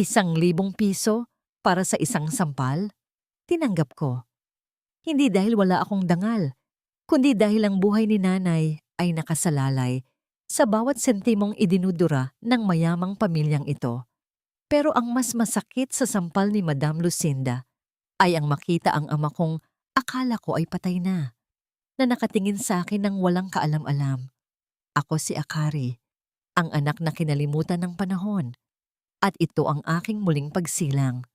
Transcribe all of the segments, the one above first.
1,000 piso para sa isang sampal? Tinanggap ko. Hindi dahil wala akong dangal, kundi dahil ang buhay ni nanay ay nakasalalay sa bawat sentimong idinudura ng mayamang pamilyang ito. Pero ang mas masakit sa sampal ni Madam Lucinda ay ang makita ang ama kong akala ko ay patay na nakatingin sa akin ng walang kaalam-alam. Ako si Akari, ang anak na kinalimutan ng panahon, at ito ang aking muling pagsilang.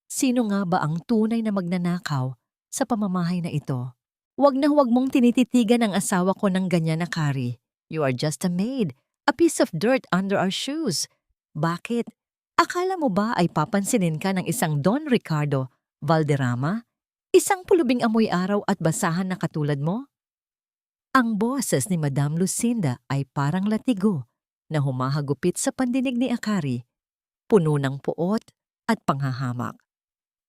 Sino nga ba ang tunay na magnanakaw sa pamamahay na ito? Huwag na huwag mong tinititigan ang asawa ko ng ganyan, Akari. You are just a maid, a piece of dirt under our shoes. Bakit? Akala mo ba ay papansinin ka ng isang Don Ricardo Valderrama? Isang pulubing amoy araw at basahan na katulad mo? Ang boses ni Madam Lucinda ay parang latigo na humahagupit sa pandinig ni Akari, puno ng puot at panghahamak.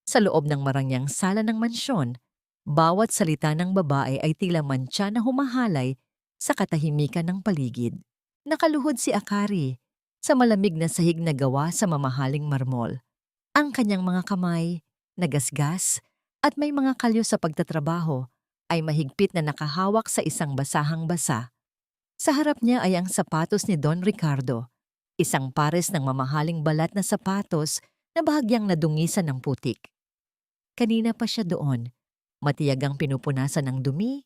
Sa loob ng marangyang sala ng mansyon, bawat salita ng babae ay tila mantsa na humahalay sa katahimikan ng paligid. Nakaluhod si Akari sa malamig na sahig na gawa sa mamahaling marmol. Ang kanyang mga kamay, nagasgas, at may mga kalyo sa pagtatrabaho ay mahigpit na nakahawak sa isang basahang basa. Sa harap niya ay ang sapatos ni Don Ricardo, isang pares ng mamahaling balat na sapatos na bahagyang nadungisan ng putik. Kanina pa siya doon, matiyagang pinupunasan ng dumi,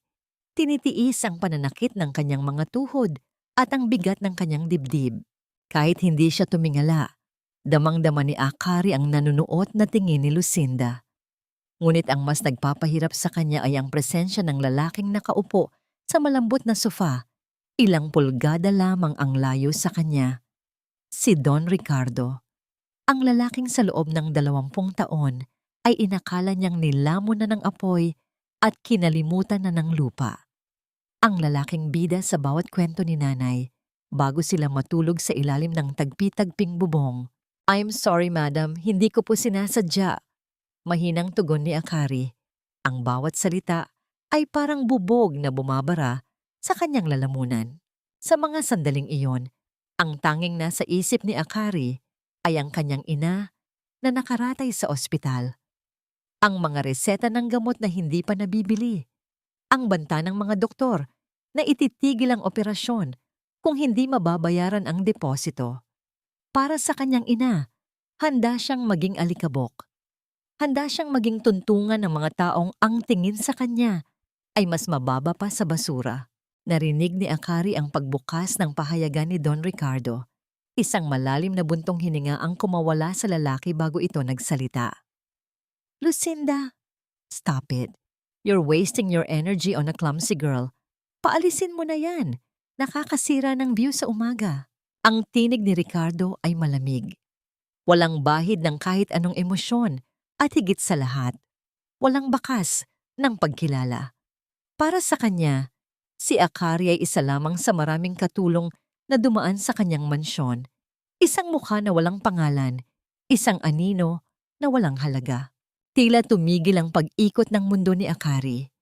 tinitiis ang pananakit ng kanyang mga tuhod at ang bigat ng kanyang dibdib. Kahit hindi siya tumingala, damang-dama ni Akari ang nanunuot na tingin ni Lucinda. Ngunit ang mas nagpapahirap sa kanya ay ang presensya ng lalaking nakaupo sa malambot na sofa, ilang pulgada lamang ang layo sa kanya. Si Don Ricardo. Ang lalaking sa loob ng 20 taon ay inakala niyang nilamon na ng apoy at kinalimutan na ng lupa. Ang lalaking bida sa bawat kwento ni nanay bago sila matulog sa ilalim ng tagpi-tagping bubong. I'm sorry, madam, hindi ko po sinasadya. Mahinang tugon ni Akari. Ang bawat salita ay parang bubog na bumabara sa kanyang lalamunan. Sa mga sandaling iyon, ang tanging nasa isip ni Akari ay ang kanyang ina na nakaratay sa ospital. Ang mga reseta ng gamot na hindi pa nabibili. Ang banta ng mga doktor na ititigil ang operasyon kung hindi mababayaran ang deposito. Para sa kanyang ina, handa siyang maging alikabok. Handa siyang maging tuntungan ng mga taong ang tingin sa kanya ay mas mababa pa sa basura. Narinig ni Akari ang pagbukas ng pahayagan ni Don Ricardo. Isang malalim na buntong hininga ang kumawala sa lalaki bago ito nagsalita. Lucinda, stop it. You're wasting your energy on a clumsy girl. Paalisin mo na yan. Nakakasira ng view sa umaga. Ang tinig ni Ricardo ay malamig. Walang bahid ng kahit anong emosyon at higit sa lahat, walang bakas ng pagkilala. Para sa kanya, si Akari ay isa lamang sa maraming katulong na dumaan sa kanyang mansyon. Isang mukha na walang pangalan, isang anino na walang halaga. Tila tumigil ang pag-ikot ng mundo ni Akari.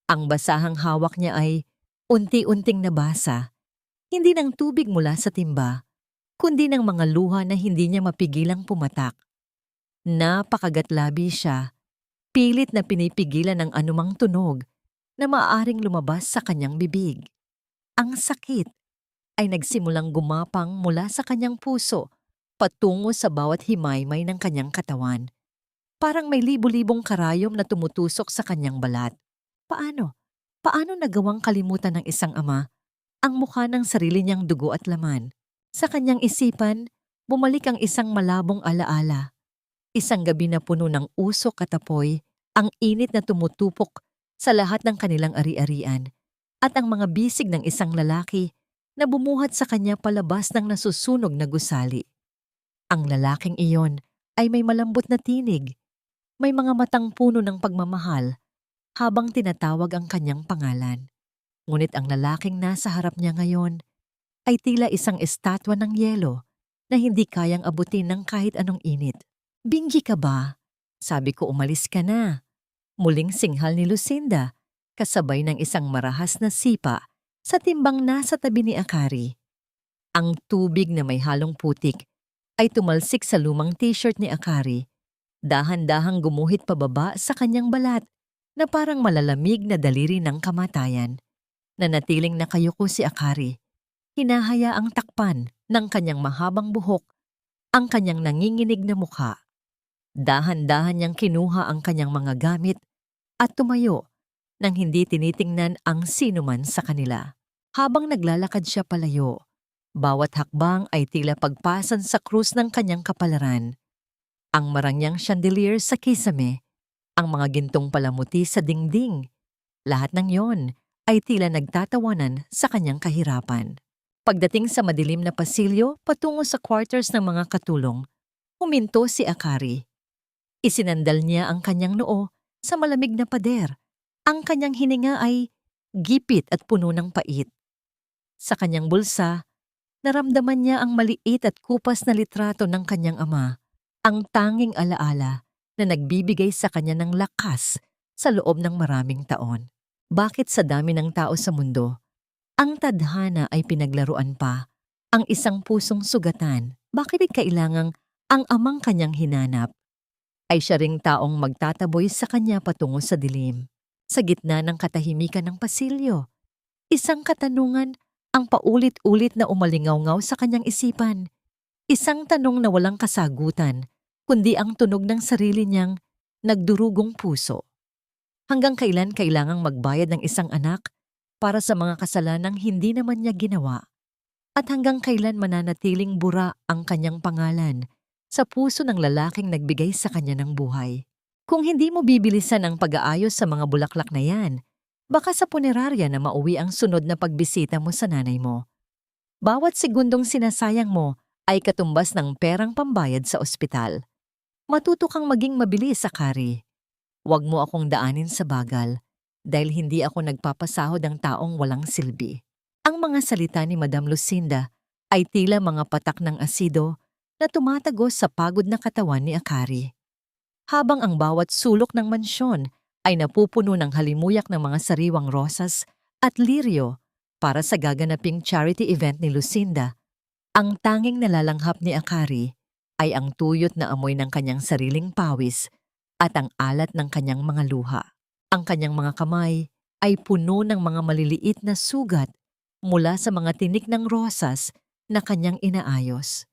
Ang basahang hawak niya ay unti-unting nabasa, hindi ng tubig mula sa timba, kundi ng mga luha na hindi niya mapigilang pumatak. Napakagatlabi siya, pilit na pinipigilan ng anumang tunog na maaaring lumabas sa kanyang bibig. Ang sakit ay nagsimulang gumapang mula sa kanyang puso patungo sa bawat himaymay ng kanyang katawan. Parang may libu-libong karayom na tumutusok sa kanyang balat. Paano? Paano nagawang kalimutan ng isang ama ang mukha ng sarili niyang dugo at laman? Sa kanyang isipan, bumalik ang isang malabong alaala. Isang gabi na puno ng usok at apoy, ang init na tumutupok sa lahat ng kanilang ari-arian, at ang mga bisig ng isang lalaki na bumuhat sa kanya palabas ng nasusunog na gusali. Ang lalaking iyon ay may malambot na tinig, may mga matang puno ng pagmamahal habang tinatawag ang kanyang pangalan. Ngunit ang lalaking nasa harap niya ngayon ay tila isang estatwa ng yelo na hindi kayang abutin ng kahit anong init. Binggi ka ba? Sabi ko umalis ka na. Muling singhal ni Lucinda, kasabay ng isang marahas na sipa sa timbang nasa tabi ni Akari. Ang tubig na may halong putik ay tumalsik sa lumang t-shirt ni Akari. Dahan-dahang gumuhit pababa sa kanyang balat na parang malalamig na daliri ng kamatayan. Nanatiling nakayuko si Akari. Hinahayaang takpan ng kanyang mahabang buhok ang kanyang nanginginig na mukha. Dahan-dahan niyang kinuha ang kanyang mga gamit at tumayo nang hindi tinitingnan ang sinuman sa kanila. Habang naglalakad siya palayo, bawat hakbang ay tila pagpasan sa krus ng kanyang kapalaran. Ang marangyang chandelier sa kisame, ang mga gintong palamuti sa dingding, lahat ng yon ay tila nagtatawanan sa kanyang kahirapan. Pagdating sa madilim na pasilyo patungo sa quarters ng mga katulong, huminto si Akari. Isinandal niya ang kanyang noo sa malamig na pader. Ang kanyang hininga ay gipit at puno ng pait. Sa kanyang bulsa, naramdaman niya ang maliit at kupas na litrato ng kanyang ama, ang tanging alaala na nagbibigay sa kanya ng lakas sa loob ng maraming taon. Bakit sa dami ng tao sa mundo, ang tadhana ay pinaglaruan pa, ang isang pusong sugatan, bakit kailangang ang amang kanyang hinanap ay siya ring taong magtataboy sa kanya patungo sa dilim? Sa gitna ng katahimikan ng pasilyo, isang katanungan ang paulit-ulit na umalingaw-ngaw sa kanyang isipan. Isang tanong na walang kasagutan, kundi ang tunog ng sarili niyang nagdurugong puso. Hanggang kailan kailangang magbayad ng isang anak para sa mga kasalanang hindi naman niya ginawa? At hanggang kailan mananatiling bura ang kanyang pangalan sa puso ng lalaking nagbigay sa kanya ng buhay? Kung hindi mo bibilisan ang pag-aayos sa mga bulaklak na yan, baka sa punerarya na mauwi ang sunod na pagbisita mo sa nanay mo. Bawat segundong sinasayang mo ay katumbas ng perang pambayad sa ospital. Matuto kang maging mabilis, Akari. Huwag mo akong daanin sa bagal dahil hindi ako nagpapasahod ng taong walang silbi. Ang mga salita ni Madam Lucinda ay tila mga patak ng asido na tumatagos sa pagod na katawan ni Akari. Habang ang bawat sulok ng mansyon ay napupuno ng halimuyak ng mga sariwang rosas at liryo para sa gaganaping charity event ni Lucinda, ang tanging nalalanghap ni Akari ay ang tuyot na amoy ng kanyang sariling pawis at ang alat ng kanyang mga luha. Ang kanyang mga kamay ay puno ng mga maliliit na sugat mula sa mga tinik ng rosas na kanyang inaayos.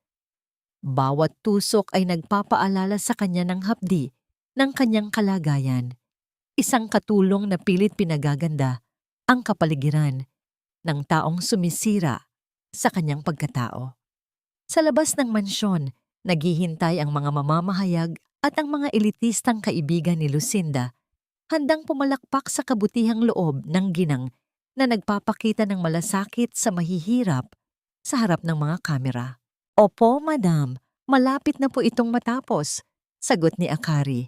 Bawat tusok ay nagpapaalala sa kanya ng hapdi ng kanyang kalagayan. Isang katulong na pilit pinagaganda ang kapaligiran ng taong sumisira sa kanyang pagkatao. Sa labas ng mansyon, naghihintay ang mga mamamahayag at ang mga elitistang kaibigan ni Lucinda, handang pumalakpak sa kabutihang loob ng ginang na nagpapakita ng malasakit sa mahihirap sa harap ng mga kamera. Opo, madam, malapit na po itong matapos, sagot ni Akari,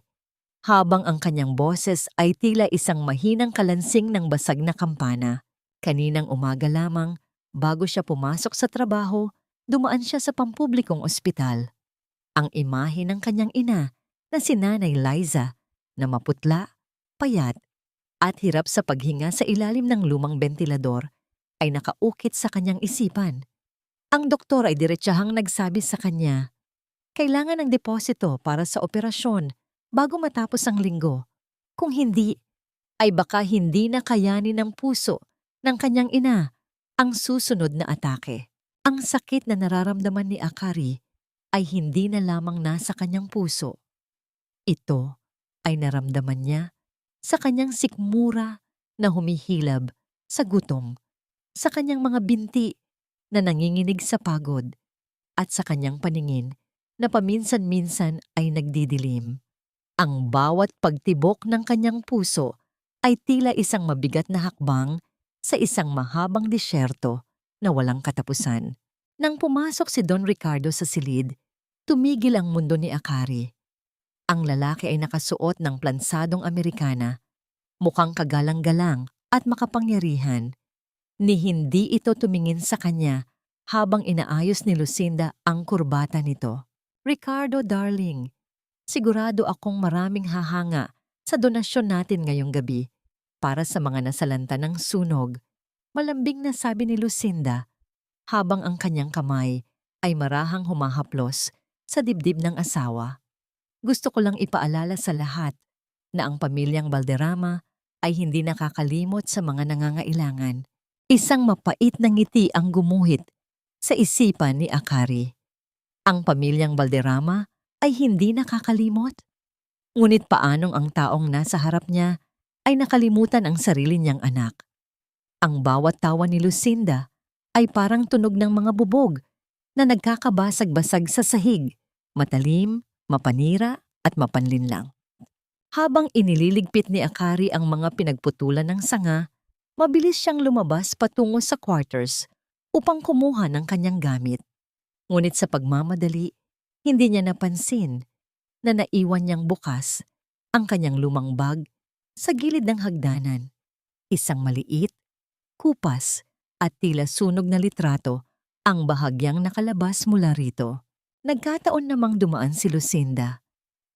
habang ang kanyang boses ay tila isang mahinang kalansing ng basag na kampana. Kaninang umaga lamang, bago siya pumasok sa trabaho, dumaan siya sa pampublikong ospital. Ang imahe ng kanyang ina na si Nanay Liza na maputla, payat, at hirap sa paghinga sa ilalim ng lumang bentilador ay nakaukit sa kanyang isipan. Ang doktor ay diretsahang nagsabi sa kanya, kailangan ng deposito para sa operasyon bago matapos ang linggo. Kung hindi, ay baka hindi na kayanin ng puso ng kanyang ina ang susunod na atake. Ang sakit na nararamdaman ni Akari ay hindi na lamang nasa kanyang puso. Ito ay naramdaman niya sa kanyang sikmura na humihilab sa gutom, sa kanyang mga binti na nanginginig sa pagod, at sa kanyang paningin na paminsan-minsan ay nagdidilim. Ang bawat pagtibok ng kanyang puso ay tila isang mabigat na hakbang sa isang mahabang disyerto na walang katapusan. Nang pumasok si Don Ricardo sa silid, tumigil ang mundo ni Akari. Ang lalaki ay nakasuot ng plansadong Amerikana, mukhang kagalang-galang at makapangyarihan, ni hindi ito tumingin sa kanya habang inaayos ni Lucinda ang kurbata nito. Ricardo, darling, sigurado akong maraming hahanga sa donasyon natin ngayong gabi para sa mga nasalanta ng sunog, malambing na sabi ni Lucinda habang ang kanyang kamay ay marahang humahaplos sa dibdib ng asawa. Gusto ko lang ipaalala sa lahat na ang pamilyang Valderrama ay hindi nakakalimot sa mga nangangailangan. Isang mapait na ngiti ang gumuhit sa isipan ni Akari. Ang pamilyang Valderrama ay hindi nakakalimot. Ngunit paanong ang taong nasa harap niya ay nakalimutan ang sarili niyang anak? Ang bawat tawa ni Lucinda ay parang tunog ng mga bubog na nagkakabasag-basag sa sahig, matalim, mapanira at mapanlinlang. Habang inililigpit ni Akari ang mga pinagputulan ng sanga, mabilis siyang lumabas patungo sa quarters upang kumuha ng kanyang gamit. Ngunit sa pagmamadali, hindi niya napansin na naiwan niyang bukas ang kanyang lumang bag sa gilid ng hagdanan. Isang maliit, kupas at tila sunog na litrato ang bahagyang nakalabas mula rito. Nagkataon namang dumaan si Lucinda.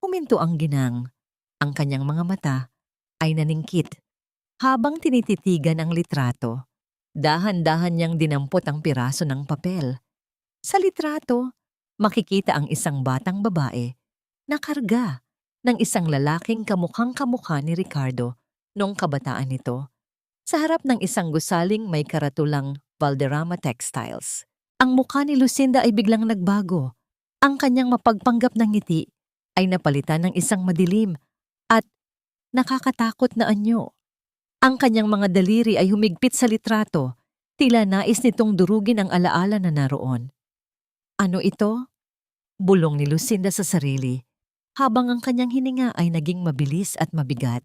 Huminto ang ginang. Ang kanyang mga mata ay naningkit habang tinititigan ang litrato. Dahan-dahan niyang dinampot ang piraso ng papel. Sa litrato, makikita ang isang batang babae na karga ng isang lalaking kamukhang-kamukha ni Ricardo noong kabataan nito sa harap ng isang gusaling may karatulang Valderrama Textiles. Ang mukha ni Lucinda ay biglang nagbago. Ang kanyang mapagpanggap na ngiti ay napalitan ng isang madilim at nakakatakot na anyo. Ang kanyang mga daliri ay humigpit sa litrato, tila nais nitong durugin ang alaala na naroon. Ano ito? Bulong ni Lucinda sa sarili, habang ang kanyang hininga ay naging mabilis at mabigat.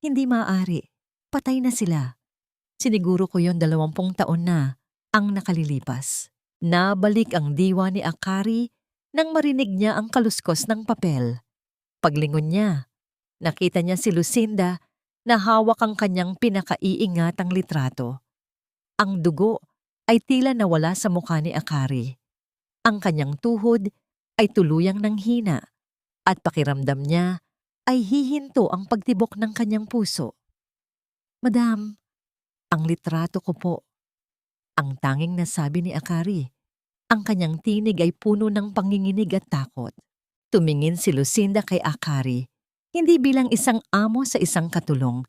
Hindi maaari. Patay na sila. Siniguro ko yon 20 taon na ang nakalilipas. Nabalik ang diwa ni Akari nang marinig niya ang kaluskos ng papel. Paglingon niya, nakita niya si Lucinda na hawak ang kanyang pinakaiingatang litrato. Ang dugo ay tila nawala sa mukha ni Akari. Ang kanyang tuhod ay tuluyang nanghina at pakiramdam niya ay hihinto ang pagtibok ng kanyang puso. Madam, ang litrato ko po. Ang tanging nasabi ni Akari. Ang kanyang tinig ay puno ng panginginig at takot. Tumingin si Lucinda kay Akari, hindi bilang isang amo sa isang katulong,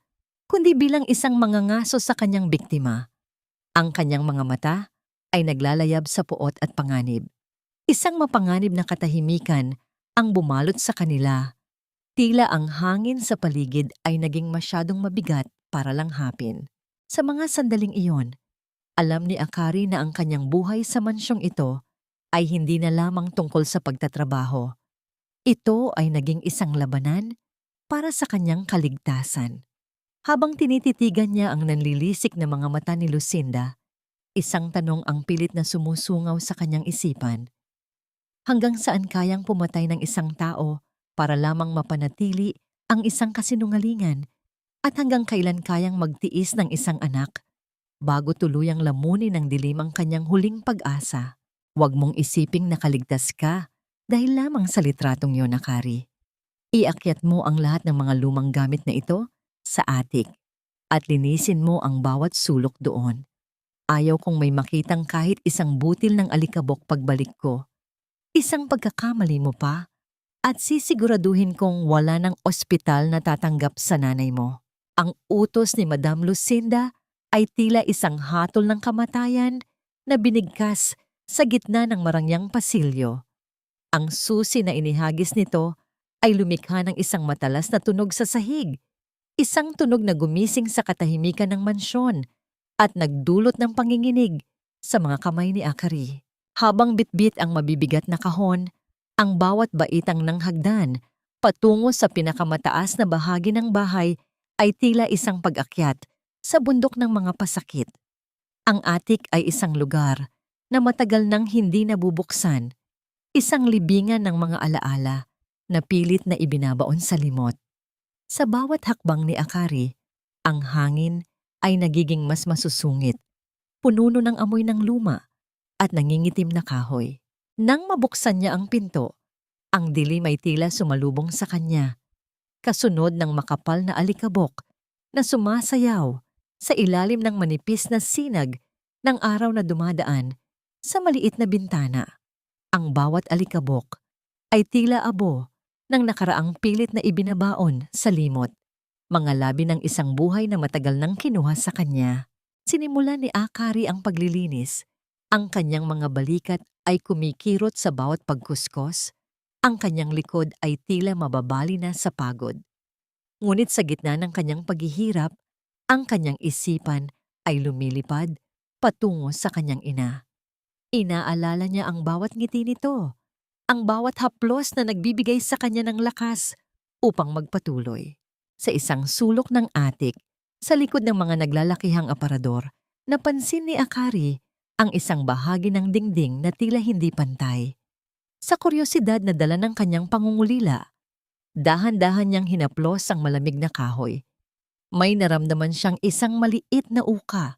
kundi bilang isang mangangaso sa kanyang biktima. Ang kanyang mga mata ay naglalayab sa puot at panganib. Isang mapanganib na katahimikan ang bumalot sa kanila. Tila ang hangin sa paligid ay naging masyadong mabigat para langhapin. Sa mga sandaling iyon, alam ni Akari na ang kanyang buhay sa mansyong ito ay hindi na lamang tungkol sa pagtatrabaho. Ito ay naging isang labanan para sa kanyang kaligtasan. Habang tinititigan niya ang nanlilisik na mga mata ni Lucinda, isang tanong ang pilit na sumusungaw sa kanyang isipan. Hanggang saan kayang pumatay ng isang tao para lamang mapanatili ang isang kasinungalingan at hanggang kailan kayang magtiis ng isang anak bago tuluyang lamunin ng dilim ang kanyang huling pag-asa? Huwag mong isiping nakaligtas ka dahil lamang sa litratong yon, Akari. Iakyat mo ang lahat ng mga lumang gamit na ito sa attic at linisin mo ang bawat sulok doon. Ayaw kong may makitang kahit isang butil ng alikabok pagbalik ko. Isang pagkakamali mo pa at sisiguraduhin kong wala ng ospital na tatanggap sa nanay mo. Ang utos ni Madam Lucinda ay tila isang hatol ng kamatayan na binigkas sa gitna ng marangyang pasilyo. Ang susi na inihagis nito ay lumikha ng isang matalas na tunog sa sahig, isang tunog na gumising sa katahimikan ng mansyon at nagdulot ng panginginig sa mga kamay ni Akari. Habang bitbit ang mabibigat na kahon, ang bawat baitang ng hagdan patungo sa pinakamataas na bahagi ng bahay ay tila isang pag-akyat sa bundok ng mga pasakit. Ang attic ay isang lugar na matagal nang hindi nabubuksan, isang libingan ng mga alaala na pilit na ibinabaon sa limot. Sa bawat hakbang ni Akari, ang hangin ay nagiging mas masusungit, pununo ng amoy ng luma at nangingitim na kahoy. Nang mabuksan niya ang pinto, ang dilim ay tila sumalubong sa kanya, kasunod ng makapal na alikabok na sumasayaw sa ilalim ng manipis na sinag ng araw na dumadaan sa maliit na bintana. Ang bawat alikabok ay tila abo ng nakaraang pilit na ibinabaon sa limot. Mga labi ng isang buhay na matagal nang kinuha sa kanya. Sinimulan ni Akari ang paglilinis. Ang kanyang mga balikat ay kumikirot sa bawat pagkuskos. Ang kanyang likod ay tila mababali na sa pagod. Ngunit sa gitna ng kanyang paghihirap, ang kanyang isipan ay lumilipad patungo sa kanyang ina. Inaalala niya ang bawat ngiti nito, ang bawat haplos na nagbibigay sa kanya ng lakas upang magpatuloy. Sa isang sulok ng atik, sa likod ng mga naglalakihang aparador, napansin ni Akari ang isang bahagi ng dingding na tila hindi pantay. Sa kuryosidad na dala ng kanyang pangungulila, dahan-dahan niyang hinaplos ang malamig na kahoy. May naramdaman siyang isang maliit na uka,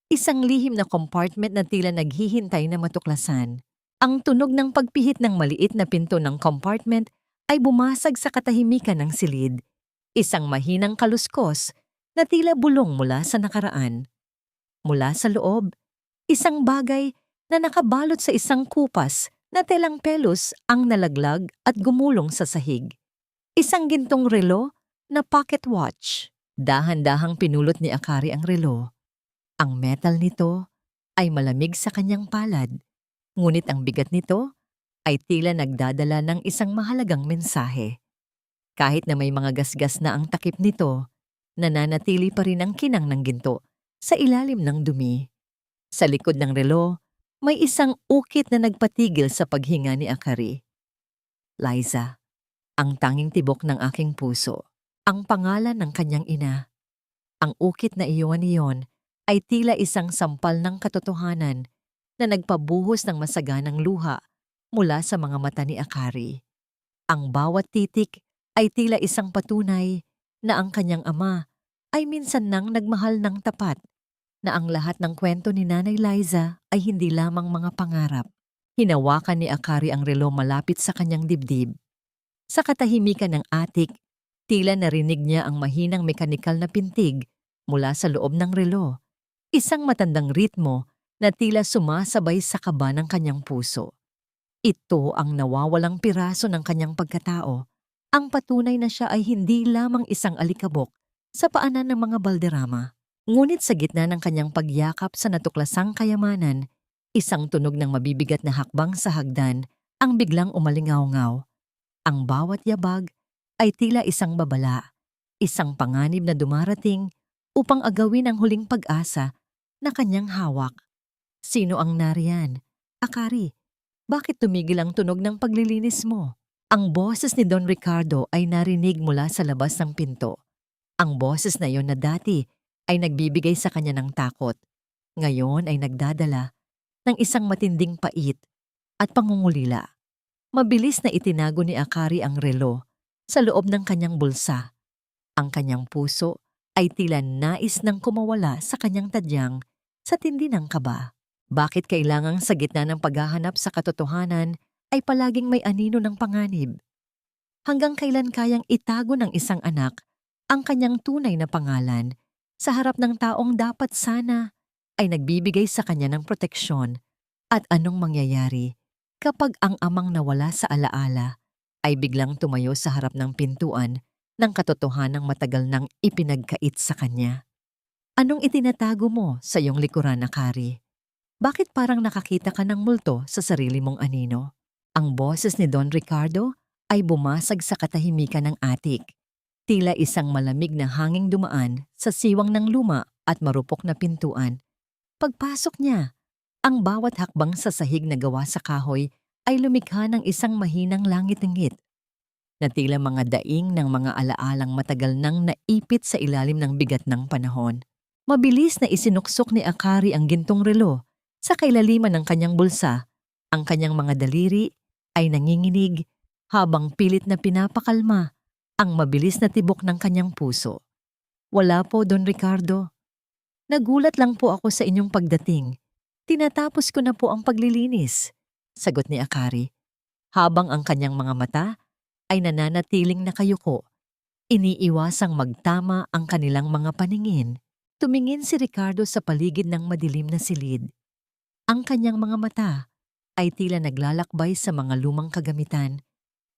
isang lihim na compartment na tila naghihintay na matuklasan. Ang tunog ng pagpihit ng maliit na pinto ng compartment ay bumasag sa katahimikan ng silid, isang mahinang kaluskos na tila bulong mula sa nakaraan. Mula sa loob, isang bagay na nakabalot sa isang kupas na telang pelos ang nalaglag at gumulong sa sahig. Isang gintong relo na pocket watch. Dahan-dahang pinulot ni Akari ang relo. Ang metal nito ay malamig sa kanyang palad, ngunit ang bigat nito ay tila nagdadala ng isang mahalagang mensahe. Kahit na may mga gasgas na ang takip nito, nananatili pa rin ang kinang ng ginto sa ilalim ng dumi. Sa likod ng relo, may isang ukit na nagpatigil sa paghinga ni Akari. Liza, ang tanging tibok ng aking puso, ang pangalan ng kanyang ina. Ang ukit na iyon ay tila isang sampal ng katotohanan na nagpabuhos ng masaganang luha mula sa mga mata ni Akari. Ang bawat titik ay tila isang patunay na ang kanyang ama ay minsan nang nagmahal ng tapat, na ang lahat ng kwento ni Nanay Liza ay hindi lamang mga pangarap. Hinawakan ni Akari ang relo malapit sa kanyang dibdib. Sa katahimikan ng atik, tila narinig niya ang mahinang mekanikal na pintig mula sa loob ng relo, isang matandang ritmo na tila sumasabay sa kaba ng kanyang puso. Ito ang nawawalang piraso ng kanyang pagkatao, ang patunay na siya ay hindi lamang isang alikabok sa paanan ng mga balderrama. Ngunit sa gitna ng kanyang pagyakap sa natuklasang kayamanan, isang tunog ng mabibigat na hakbang sa hagdan ang biglang umalingaw-ngaw. Ang bawat yabag ay tila isang babala, isang panganib na dumarating upang agawin ang huling pag-asa na kanyang hawak. Sino ang nariyan? Akari, bakit tumigil ang tunog ng paglilinis mo? Ang boses ni Don Ricardo ay narinig mula sa labas ng pinto. Ang boses na yon na dati ay nagbibigay sa kanya ng takot, ngayon ay nagdadala ng isang matinding pait at pangungulila. Mabilis na itinago ni Akari ang relo sa loob ng kanyang bulsa. Ang kanyang puso ay tila nais nang kumawala sa kanyang tadyang sa tindi ng kaba. Bakit kailangang sa gitna ng paghahanap sa katotohanan ay palaging may anino ng panganib? Hanggang kailan kayang itago ng isang anak ang kanyang tunay na pangalan sa harap ng taong dapat sana ay nagbibigay sa kanya ng proteksyon? At anong mangyayari kapag ang amang nawala sa alaala ay biglang tumayo sa harap ng pintuan ng katotohanang matagal nang ipinagkait sa kanya? Anong itinatago mo sa iyong likuran, Akari? Bakit parang nakakita ka ng multo sa sarili mong anino? Ang boses ni Don Ricardo ay bumasag sa katahimikan ng atik. Tila isang malamig na hanging dumaan sa siwang ng luma at marupok na pintuan. Pagpasok niya, ang bawat hakbang sa sahig na gawa sa kahoy ay lumikha ng isang mahinang langit-ngit na tila mga daing ng mga alaalang matagal nang naipit sa ilalim ng bigat ng panahon. Mabilis na isinuksok ni Akari ang gintong relo sa kailaliman ng kanyang bulsa. Ang kanyang mga daliri ay nanginginig habang pilit na pinapakalma ang mabilis na tibok ng kanyang puso. Wala po, Don Ricardo. Nagulat lang po ako sa inyong pagdating. Tinatapos ko na po ang paglilinis, sagot ni Akari. Habang ang kanyang mga mata ay nananatiling nakayuko, iniiwasang magtama ang kanilang mga paningin. Tumingin si Ricardo sa paligid ng madilim na silid. Ang kanyang mga mata ay tila naglalakbay sa mga lumang kagamitan,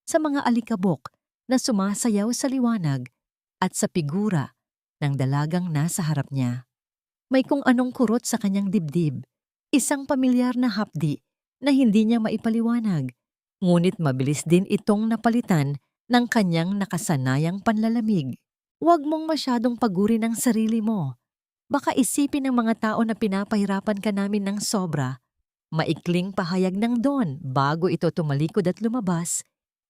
sa mga alikabok na sumasayaw sa liwanag at sa figura ng dalagang nasa harap niya. May kung anong kurot sa kanyang dibdib, isang pamilyar na hapdi na hindi niya maipaliwanag, ngunit mabilis din itong napalitan ng kanyang nakasanayang panlalamig. Huwag mong masyadong pagurin ang sarili mo. Baka isipin ng mga tao na pinapahirapan ka namin ng sobra. Maikling pahayag ng Don bago ito tumalikod at lumabas,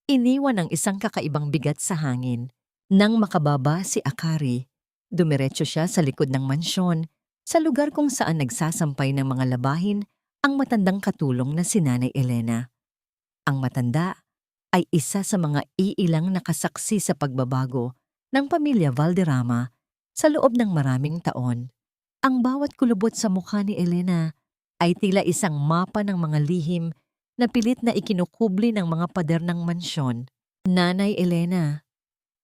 iniwan ng isang kakaibang bigat sa hangin. Nang makababa si Akari, dumiretso siya sa likod ng mansyon, sa lugar kung saan nagsasampay ng mga labahin ang matandang katulong na si Nanay Elena. Ang matanda ay isa sa mga iilang nakasaksi sa pagbabago ng pamilya Valderrama sa loob ng maraming taon. Ang bawat kulubot sa mukha ni Elena ay tila isang mapa ng mga lihim na pilit na ikinukubli ng mga pader ng mansyon. Nanay Elena,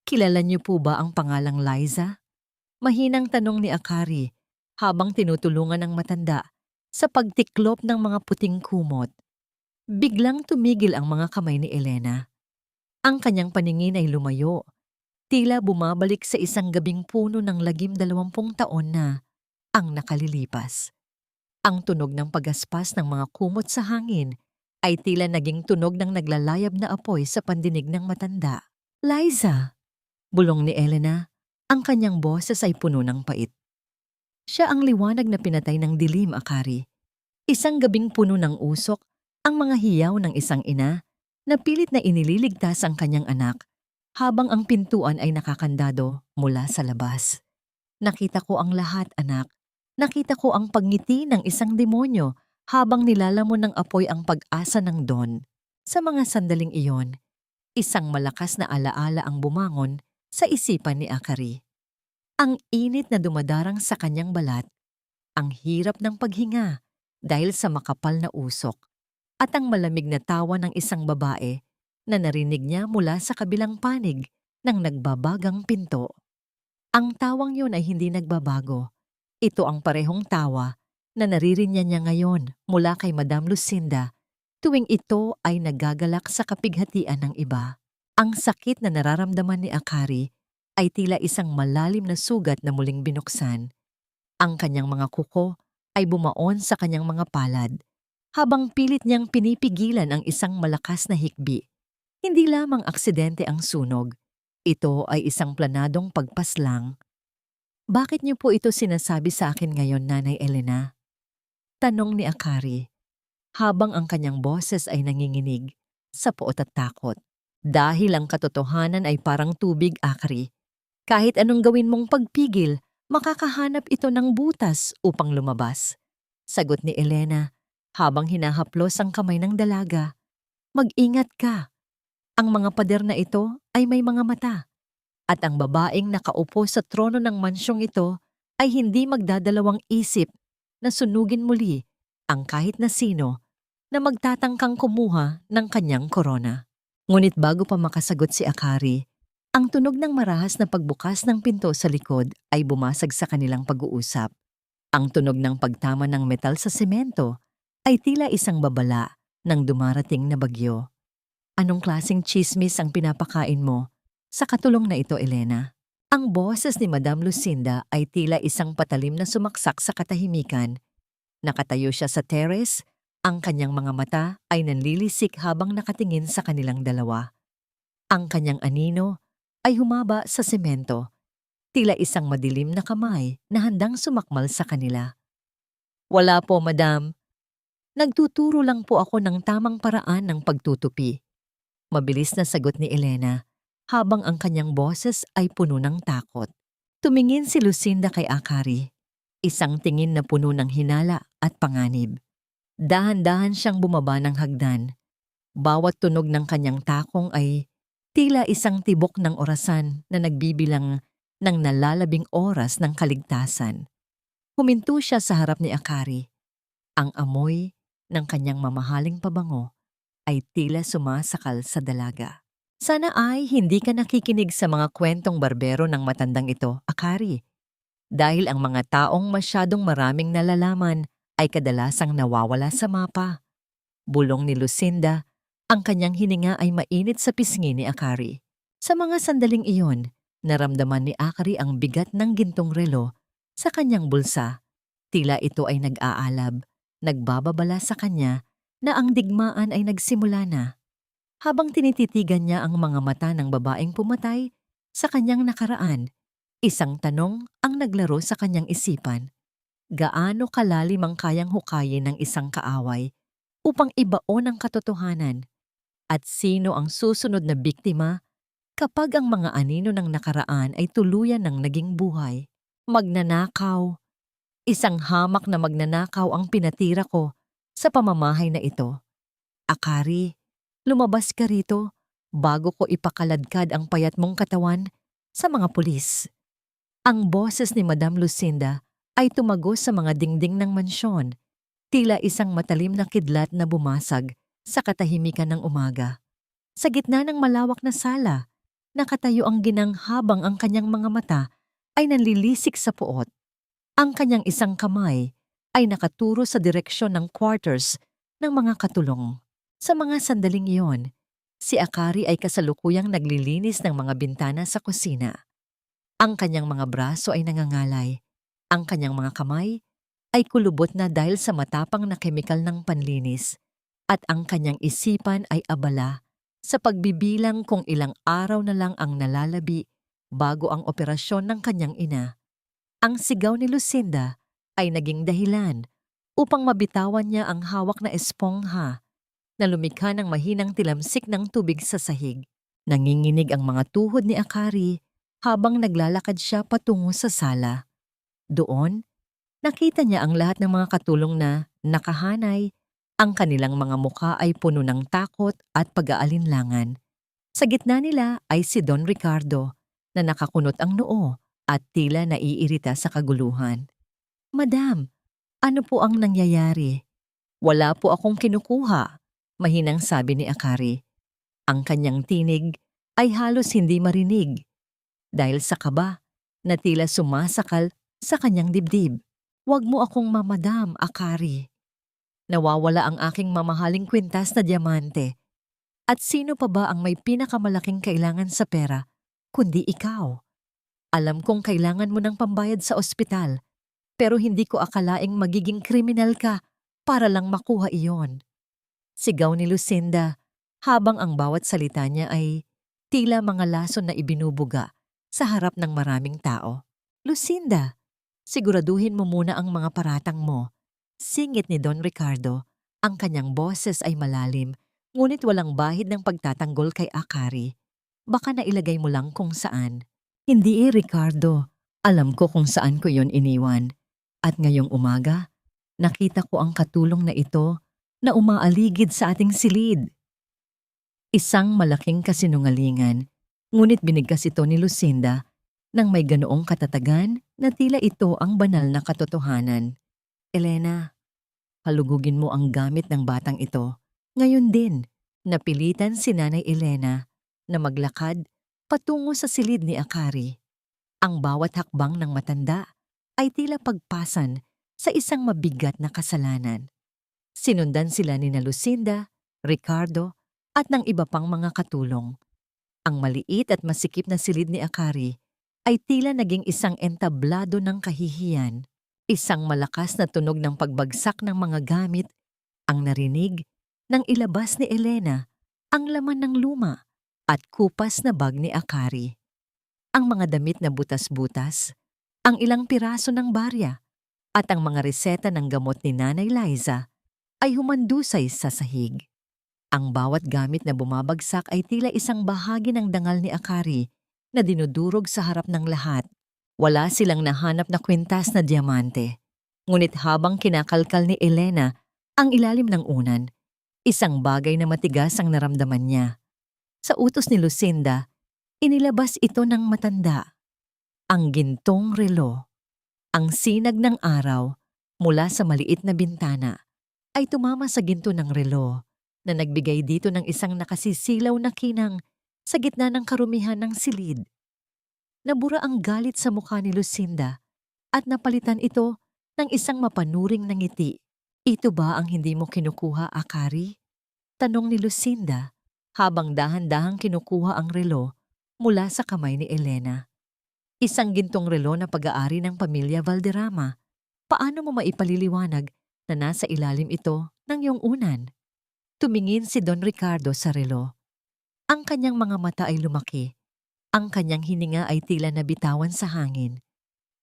kilala niyo po ba ang pangalang Liza? Mahinang tanong ni Akari habang tinutulungan ng matanda sa pagtiklop ng mga puting kumot. Biglang tumigil ang mga kamay ni Elena. Ang kanyang paningin ay lumayo. Tila bumabalik sa isang gabing puno ng lagim 20 taon na ang nakalilipas. Ang tunog ng pagaspas ng mga kumot sa hangin ay tila naging tunog ng naglalayab na apoy sa pandinig ng matanda. Liza! Bulong ni Elena, ang kanyang boses ay puno ng pait. Siya ang liwanag na pinatay ng dilim, Akari. Isang gabing puno ng usok, ang mga hiyaw ng isang ina na pilit na inililigtas ang kanyang anak habang ang pintuan ay nakakandado mula sa labas. Nakita ko ang lahat, anak. Nakita ko ang pagngiti ng isang demonyo habang nilalamon ng apoy ang pag-asa ng Don. Sa mga sandaling iyon, isang malakas na alaala ang bumangon sa isipan ni Akari. Ang init na dumadarang sa kanyang balat, ang hirap ng paghinga dahil sa makapal na usok, at ang malamig na tawa ng isang babae na narinig niya mula sa kabilang panig ng nagbabagang pinto. Ang tawang yun ay hindi nagbabago. Ito ang parehong tawa na naririnig niya ngayon mula kay Madam Lucinda tuwing ito ay nagagalak sa kapighatian ng iba. Ang sakit na nararamdaman ni Akari ay tila isang malalim na sugat na muling binuksan. Ang kanyang mga kuko ay bumaon sa kanyang mga palad habang pilit niyang pinipigilan ang isang malakas na hikbi. Hindi lamang aksidente ang sunog. Ito ay isang planadong pagpaslang. Bakit niyo po ito sinasabi sa akin ngayon, Nanay Elena? Tanong ni Akari, habang ang kanyang boses ay nanginginig sa poot at takot. Dahil ang katotohanan ay parang tubig, Akari. Kahit anong gawin mong pagpigil, makakahanap ito ng butas upang lumabas. Sagot ni Elena, habang hinahaplos ang kamay ng dalaga. Mag-ingat ka. Ang mga pader na ito ay may mga mata. At ang babaeng nakaupo sa trono ng mansyong ito ay hindi magdadalawang isip na sunugin muli ang kahit na sino na magtatangkang kumuha ng kanyang korona. Ngunit bago pa makasagot si Akari, ang tunog ng marahas na pagbukas ng pinto sa likod ay bumasag sa kanilang pag-uusap. Ang tunog ng pagtama ng metal sa semento ay tila isang babala ng dumarating na bagyo. Anong klaseng chismis ang pinapakain mo sa katulong na ito, Elena? Ang boses ni Madam Lucinda ay tila isang patalim na sumaksak sa katahimikan. Nakatayo siya sa terrace, ang kanyang mga mata ay nanlilisik habang nakatingin sa kanilang dalawa. Ang kanyang anino ay humaba sa semento, tila isang madilim na kamay na handang sumakmal sa kanila. Wala po, Madam. Nagtuturo lang po ako ng tamang paraan ng pagtutupi. Mabilis na sagot ni Elena, habang ang kanyang boses ay puno ng takot. Tumingin si Lucinda kay Akari, isang tingin na puno ng hinala at panganib. Dahan-dahan siyang bumaba ng hagdan. Bawat tunog ng kanyang takong ay tila isang tibok ng orasan na nagbibilang ng nalalabing oras ng kaligtasan. Huminto siya sa harap ni Akari. Ang amoy ng kanyang mamahaling pabango ay tila sumasakal sa dalaga. Sana ay hindi ka nakikinig sa mga kwentong barbero ng matandang ito, Akari. Dahil ang mga taong masyadong maraming nalalaman ay kadalasang nawawala sa mapa. Bulong ni Lucinda Ang kanyang hininga ay mainit sa pisngi ni Akari. Sa mga sandaling iyon, naramdaman ni Akari ang bigat ng gintong relo sa kanyang bulsa. Tila ito ay nag-aalab, nagbababala sa kanya na ang digmaan ay nagsimula na. Habang tinititigan niya ang mga mata ng babaeng pumatay sa kanyang nakaraan, isang tanong ang naglaro sa kanyang isipan. Gaano kalalim ang kayang hukayin ng isang kaaway upang ibaon ang katotohanan? At sino ang susunod na biktima kapag ang mga anino ng nakaraan ay tuluyan ng naging buhay? Magnanakaw. Isang hamak na magnanakaw ang pinatira ko sa pamamahay na ito. Akari, lumabas ka rito bago ko ipakaladkad ang payat mong katawan sa mga pulis. Ang boses ni Madam Lucinda ay tumagos sa mga dingding ng mansyon, tila isang matalim na kidlat na bumasag sa katahimikan ng umaga. Sa gitna ng malawak na sala, nakatayo ang ginang habang ang kanyang mga mata ay nanlilisik sa puot. Ang kanyang isang kamay ay nakaturo sa direksyon ng quarters ng mga katulong. Sa mga sandaling iyon, si Akari ay kasalukuyang naglilinis ng mga bintana sa kusina. Ang kanyang mga braso ay nangangalay. Ang kanyang mga kamay ay kulubot na dahil sa matapang na kemikal ng panlinis. At ang kanyang isipan ay abala sa pagbibilang kung ilang araw na lang ang nalalabi bago ang operasyon ng kanyang ina. Ang sigaw ni Lucinda ay naging dahilan upang mabitawan niya ang hawak na espongha na lumikha ng mahinang tilamsik ng tubig sa sahig. Nanginginig ang mga tuhod ni Akari habang naglalakad siya patungo sa sala. Doon, nakita niya ang lahat ng mga katulong na nakahanay. Ang kanilang mga mukha ay puno ng takot at pag-aalinlangan. Sa gitna nila ay si Don Ricardo na nakakunot ang noo at tila naiirita sa kaguluhan. "Madam, ano po ang nangyayari?" "Wala po akong kinukuha," mahinang sabi ni Akari. Ang kanyang tinig ay halos hindi marinig dahil sa kaba na tila sumasakal sa kanyang dibdib. "Huwag mo akong mamadam, Akari. Nawawala ang aking mamahaling kwintas na diamante. At sino pa ba ang may pinakamalaking kailangan sa pera kundi ikaw? Alam kong kailangan mo ng pambayad sa ospital, pero hindi ko akalaing magiging kriminal ka para lang makuha iyon." Sigaw ni Lucinda habang ang bawat salita niya ay tila mga lason na ibinubuga sa harap ng maraming tao. "Lucinda, siguraduhin mo muna ang mga paratang mo," singit ni Don Ricardo. Ang kanyang boses ay malalim, ngunit walang bahid ng pagtatanggol kay Akari. "Baka nailagay mo lang kung saan." "Hindi Ricardo. Alam ko kung saan ko yon iniwan. At ngayong umaga, nakita ko ang katulong na ito na umaaligid sa ating silid." Isang malaking kasinungalingan, ngunit binigkas ito ni Lucinda nang may ganoong katatagan na tila ito ang banal na katotohanan. "Elena, halugugin mo ang gamit ng batang ito." Ngayon din, napilitan si Nanay Elena na maglakad patungo sa silid ni Akari. Ang bawat hakbang ng matanda ay tila pagpasan sa isang mabigat na kasalanan. Sinundan sila ni Lucinda, Ricardo, at ng iba pang mga katulong. Ang maliit at masikip na silid ni Akari ay tila naging isang entablado ng kahihiyan. Isang malakas na tunog ng pagbagsak ng mga gamit ang narinig nang ilabas ni Elena ang laman ng luma at kupas na bag ni Akari. Ang mga damit na butas-butas, ang ilang piraso ng barya, at ang mga reseta ng gamot ni Nanay Liza ay humandusay sa sahig. Ang bawat gamit na bumabagsak ay tila isang bahagi ng dangal ni Akari na dinudurog sa harap ng lahat. Wala silang nahanap na kwintas na diamante. Ngunit habang kinakalkal ni Elena ang ilalim ng unan, isang bagay na matigas ang naramdaman niya. Sa utos ni Lucinda, inilabas ito ng matanda. Ang gintong relo. Ang sinag ng araw mula sa maliit na bintana ay tumama sa ginto ng relo na nagbigay dito ng isang nakasisilaw na kinang sa gitna ng karumihan ng silid. Nabura ang galit sa mukha ni Lucinda at napalitan ito ng isang mapanuring na ngiti. "Ito ba ang hindi mo kinukuha, Akari? Tanong ni Lucinda habang dahan-dahang kinukuha ang relo mula sa kamay ni Elena. Isang gintong relo na pag-aari ng pamilya Valderrama. Paano mo maipaliliwanag na nasa ilalim ito ng iyong unan? Tumingin si Don Ricardo sa relo. Ang kanyang mga mata ay lumaki. Ang kanyang hininga ay tila nabitawan sa hangin.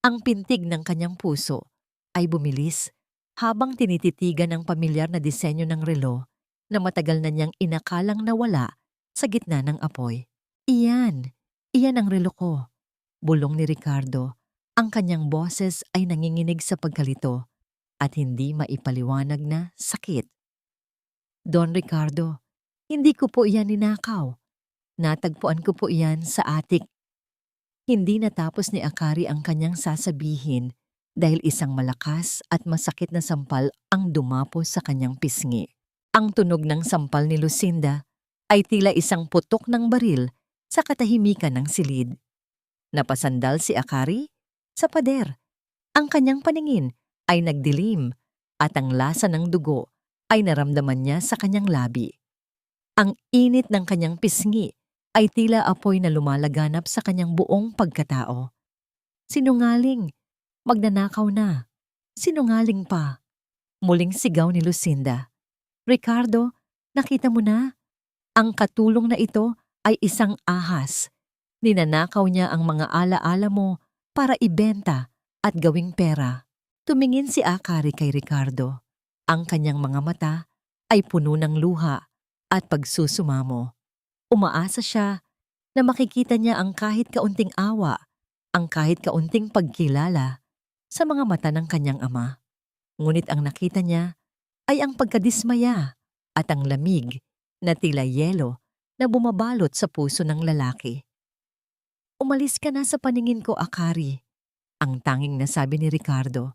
Ang pintig ng kanyang puso ay bumilis habang tinititigan ng pamilyar na disenyo ng relo na matagal na niyang inakalang nawala sa gitna ng apoy. Iyan ang relo ko, bulong ni Ricardo. Ang kanyang boses ay nanginginig sa pagkalito at hindi maipaliwanag na sakit. Don Ricardo, hindi ko po iyan ninakaw. Natagpuan ko po iyan sa atik. Hindi natapos ni Akari ang kanyang sasabihin dahil isang malakas at masakit na sampal ang dumapo sa kanyang pisngi. Ang tunog ng sampal ni Lucinda ay tila isang putok ng baril sa katahimikan ng silid. Napasandal si Akari sa pader. Ang kanyang paningin ay nagdilim at ang lasa ng dugo ay naramdaman niya sa kanyang labi. Ang init ng kanyang pisngi ay tila apoy na lumalaganap sa kanyang buong pagkatao. Sinungaling, magnanakaw na, sinungaling pa. Muling sigaw ni Lucinda. Ricardo, nakita mo na? Ang katulong na ito ay isang ahas. Ninanakaw niya ang mga alaala mo para ibenta at gawing pera. Tumingin si Akari kay Ricardo. Ang kanyang mga mata ay puno ng luha at pagsusumamo. Umaasa siya na makikita niya ang kahit kaunting awa, ang kahit kaunting pagkilala sa mga mata ng kanyang ama. Ngunit ang nakita niya ay ang pagkadismaya at ang lamig na tila yelo na bumabalot sa puso ng lalaki. Umalis ka na sa paningin ko, Akari, ang tanging nasabi ni Ricardo,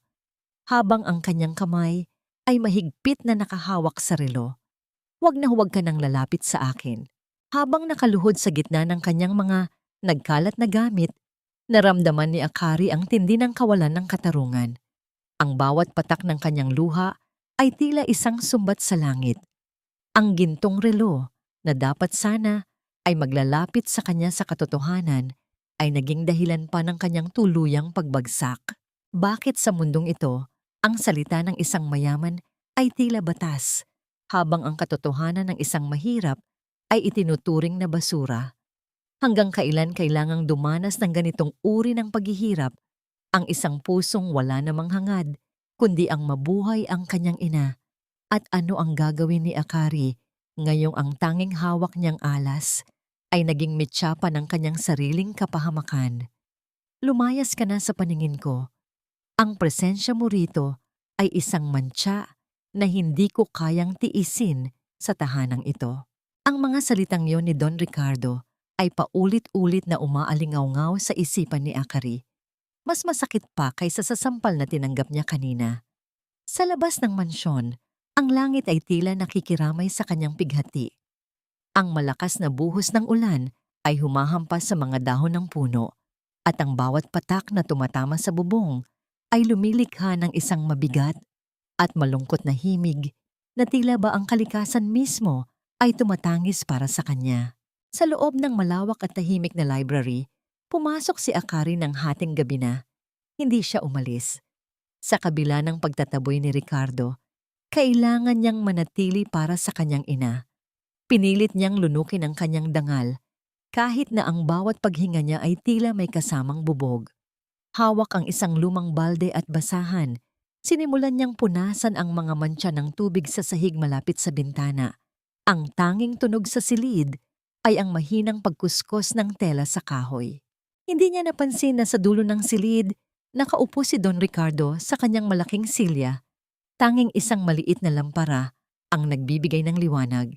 habang ang kanyang kamay ay mahigpit na nakahawak sa relo. Huwag na huwag ka nang lalapit sa akin. Habang nakaluhod sa gitna ng kanyang mga nagkalat na gamit, naramdaman ni Akari ang tindi ng kawalan ng katarungan. Ang bawat patak ng kanyang luha ay tila isang sumbat sa langit. Ang gintong relo na dapat sana ay maglalapit sa kanya sa katotohanan ay naging dahilan pa ng kanyang tuluyang pagbagsak. Bakit sa mundong ito, ang salita ng isang mayaman ay tila batas, habang ang katotohanan ng isang mahirap ay itinuturing na basura? Hanggang kailan kailangang dumanas ng ganitong uri ng paghihirap ang isang pusong wala namang hangad, kundi ang mabuhay ang kanyang ina? At ano ang gagawin ni Akari ngayong ang tanging hawak niyang alas ay naging mitsapa ng kanyang sariling kapahamakan? Lumayas ka na sa paningin ko. Ang presensya mo rito ay isang mantsa na hindi ko kayang tiisin sa tahanang ito. Ang mga salitang yon ni Don Ricardo ay paulit-ulit na umaalingaw-ngaw sa isipan ni Akari. Mas masakit pa kaysa sa sampal na tinanggap niya kanina. Sa labas ng mansyon, ang langit ay tila nakikiramay sa kanyang pighati. Ang malakas na buhos ng ulan ay humahampas sa mga dahon ng puno at ang bawat patak na tumatama sa bubong ay lumilikha ng isang mabigat at malungkot na himig na tila ba ang kalikasan mismo ay tumatangis para sa kanya. Sa loob ng malawak at tahimik na library, pumasok si Akari ng hating gabi na. Hindi siya umalis. Sa kabila ng pagtataboy ni Ricardo, kailangan niyang manatili para sa kanyang ina. Pinilit niyang lunukin ang kanyang dangal, kahit na ang bawat paghinga niya ay tila may kasamang bubog. Hawak ang isang lumang balde at basahan. Sinimulan niyang punasan ang mga mantsa ng tubig sa sahig malapit sa bintana. Ang tanging tunog sa silid ay ang mahinang pagkuskos ng tela sa kahoy. Hindi niya napansin na sa dulo ng silid, nakaupo si Don Ricardo sa kanyang malaking silya. Tanging isang maliit na lampara ang nagbibigay ng liwanag.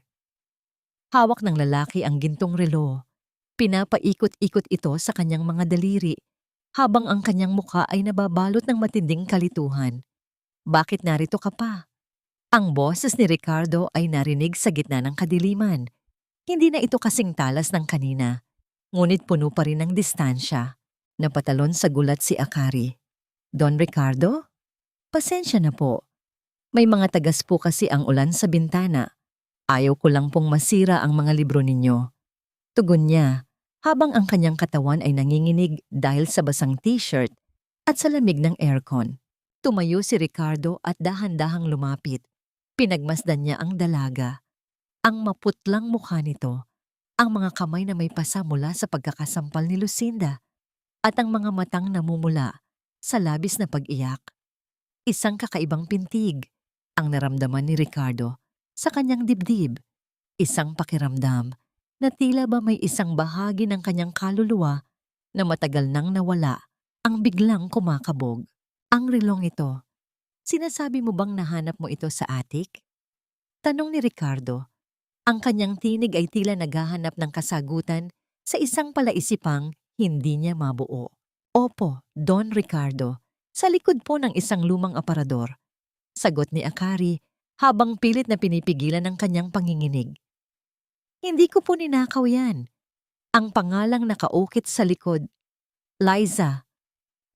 Hawak ng lalaki ang gintong relo. Pinapaikot-ikot ito sa kanyang mga daliri, habang ang kanyang mukha ay nababalot ng matinding kalituhan. Bakit narito ka pa? Ang boses ni Ricardo ay narinig sa gitna ng kadiliman. Hindi na ito kasing talas ng kanina, ngunit puno pa rin ng distansya. Napatalon sa gulat si Akari. Don Ricardo? Pasensya na po. May mga tagas po kasi ang ulan sa bintana. Ayaw ko lang pong masira ang mga libro ninyo. Tugon niya, habang ang kanyang katawan ay nanginginig dahil sa basang t-shirt at sa lamig ng aircon. Tumayo si Ricardo at dahan-dahang lumapit. Pinagmasdan niya ang dalaga. Ang maputlang mukha nito, ang mga kamay na may pasa mula sa pagkakasampal ni Lucinda, at ang mga matang namumula sa labis na pag-iyak. Isang kakaibang pintig ang naramdaman ni Ricardo sa kanyang dibdib. Isang pakiramdam na tila ba may isang bahagi ng kanyang kaluluwa na matagal nang nawala ang biglang kumakabog. Ang relong ito, sinasabi mo bang nahanap mo ito sa attic? Tanong ni Ricardo. Ang kanyang tinig ay tila naghahanap ng kasagutan sa isang palaisipang hindi niya mabuo. Opo, Don Ricardo, sa likod po ng isang lumang aparador. Sagot ni Akari habang pilit na pinipigilan ang kanyang panginginig. Hindi ko po ninakaw yan. Ang pangalang nakaukit sa likod, Liza.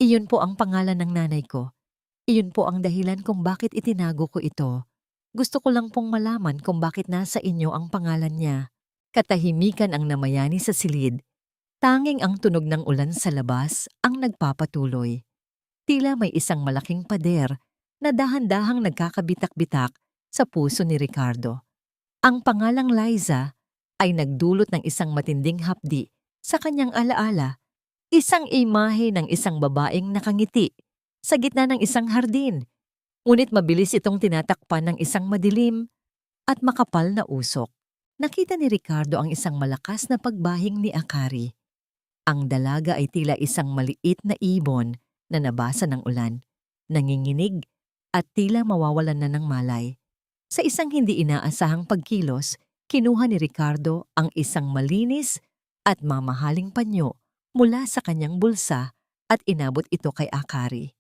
Iyon po ang pangalan ng nanay ko. Iyon po ang dahilan kung bakit itinago ko ito. Gusto ko lang pong malaman kung bakit nasa inyo ang pangalan niya. Katahimikan ang namayani sa silid. Tanging ang tunog ng ulan sa labas ang nagpapatuloy. Tila may isang malaking pader na dahan-dahang nagkakabitak-bitak sa puso ni Ricardo. Ang pangalang Liza ay nagdulot ng isang matinding hapdi sa kanyang alaala. Isang imahe ng isang babaeng nakangiti sa gitna ng isang hardin. Ngunit mabilis itong tinatakpan ng isang madilim at makapal na usok. Nakita ni Ricardo ang isang malakas na pagbahing ni Akari. Ang dalaga ay tila isang maliit na ibon na nabasa ng ulan, nanginginig at tila mawawalan na ng malay. Sa isang hindi inaasahang pagkilos, kinuha ni Ricardo ang isang malinis at mamahaling panyo mula sa kanyang bulsa at inabot ito kay Akari.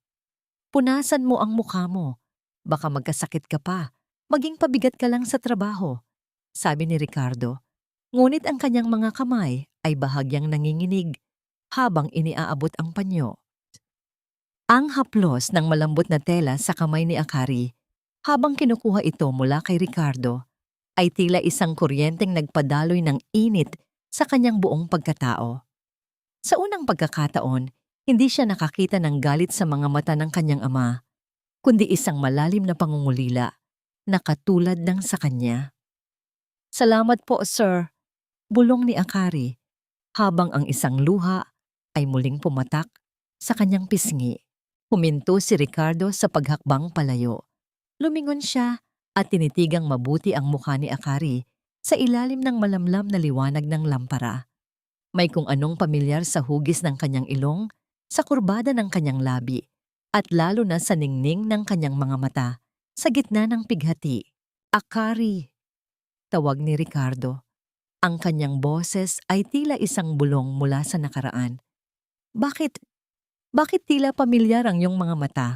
Punasan mo ang mukha mo. Baka magkasakit ka pa. Maging pabigat ka lang sa trabaho, sabi ni Ricardo. Ngunit ang kanyang mga kamay ay bahagyang nanginginig habang iniaabot ang panyo. Ang haplos ng malambot na tela sa kamay ni Akari habang kinukuha ito mula kay Ricardo ay tila isang kuryenteng nagpadaloy ng init sa kanyang buong pagkatao. Sa unang pagkakataon, hindi siya nakakita ng galit sa mga mata ng kanyang ama, kundi isang malalim na pangungulila na katulad ng sa kanya. Salamat po, sir, bulong ni Akari, habang ang isang luha ay muling pumatak sa kanyang pisngi. Huminto si Ricardo sa paghakbang palayo. Lumingon siya at tinitigang mabuti ang mukha ni Akari sa ilalim ng malamlam na liwanag ng lampara. May kung anong pamilyar sa hugis ng kanyang ilong, sa kurbada ng kanyang labi, at lalo na sa ningning ng kanyang mga mata, sa gitna ng pighati. Akari, tawag ni Ricardo. Ang kanyang boses ay tila isang bulong mula sa nakaraan. Bakit tila pamilyar ang iyong mga mata?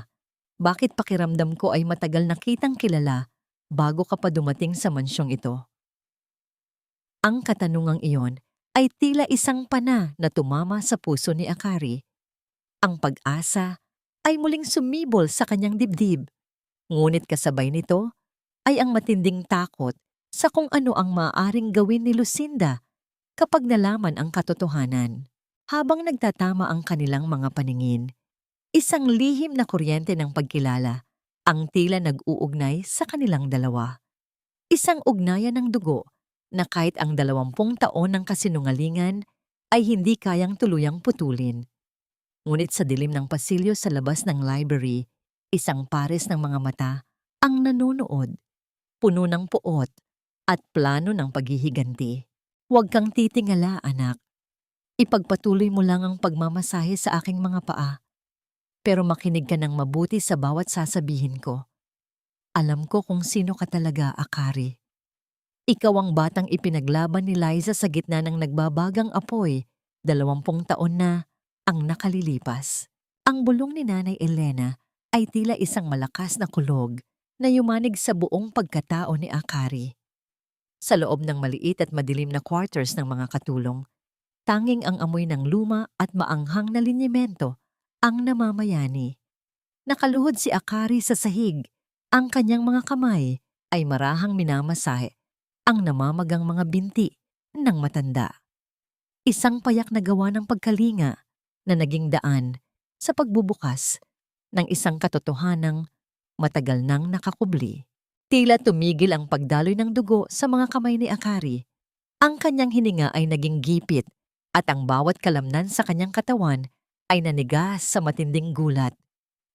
Bakit pakiramdam ko ay matagal na kitang kilala bago ka pa dumating sa mansyong ito? Ang katanungang iyon ay tila isang pana na tumama sa puso ni Akari. Ang pag-asa ay muling sumibol sa kanyang dibdib. Ngunit kasabay nito ay ang matinding takot sa kung ano ang maaaring gawin ni Lucinda kapag nalaman ang katotohanan. Habang nagtatama ang kanilang mga paningin, isang lihim na kuryente ng pagkilala ang tila nag-uugnay sa kanilang dalawa. Isang ugnayan ng dugo na kahit ang 20 taon ng kasinungalingan ay hindi kayang tuluyang putulin. Ngunit sa dilim ng pasilyo sa labas ng library, isang pares ng mga mata ang nanonood, puno ng puot at plano ng paghihiganti. Huwag kang titingala, anak. Ipagpatuloy mo lang ang pagmamasahe sa aking mga paa. Pero makinig ka ng mabuti sa bawat sasabihin ko. Alam ko kung sino ka talaga, Akari. Ikaw ang batang ipinaglaban ni Liza sa gitna ng nagbabagang apoy, 20 taon na ang nakalilipas. Ang bulong ni Nanay Elena ay tila isang malakas na kulog na yumanig sa buong pagkatao ni Akari. Sa loob ng maliit at madilim na quarters ng mga katulong, tanging ang amoy ng luma at maanghang na linyemento ang namamayani. Nakaluhod si Akari sa sahig, ang kanyang mga kamay ay marahang minamasahe ang namamagang mga binti ng matanda. Isang payak na gawa ng pagkalinga na naging daan sa pagbubukas ng isang katotohanang matagal nang nakakubli. Tila tumigil ang pagdaloy ng dugo sa mga kamay ni Akari. Ang kanyang hininga ay naging gipit at ang bawat kalamnan sa kanyang katawan ay nanigas sa matinding gulat.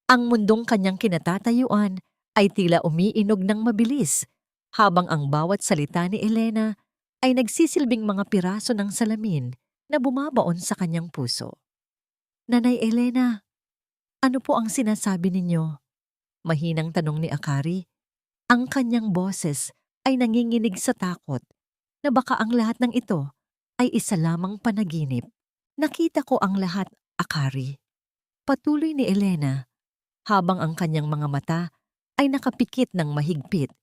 Ang mundong kanyang kinatatayuan ay tila umiinog ng mabilis habang ang bawat salita ni Elena ay nagsisilbing mga piraso ng salamin na bumabaon sa kanyang puso. Nanay Elena, ano po ang sinasabi ninyo? Mahinang tanong ni Akari. Ang kanyang boses ay nanginginig sa takot na baka ang lahat ng ito ay isa lamang panaginip. Nakita ko ang lahat, Akari. Patuloy ni Elena habang ang kanyang mga mata ay nakapikit ng mahigpit.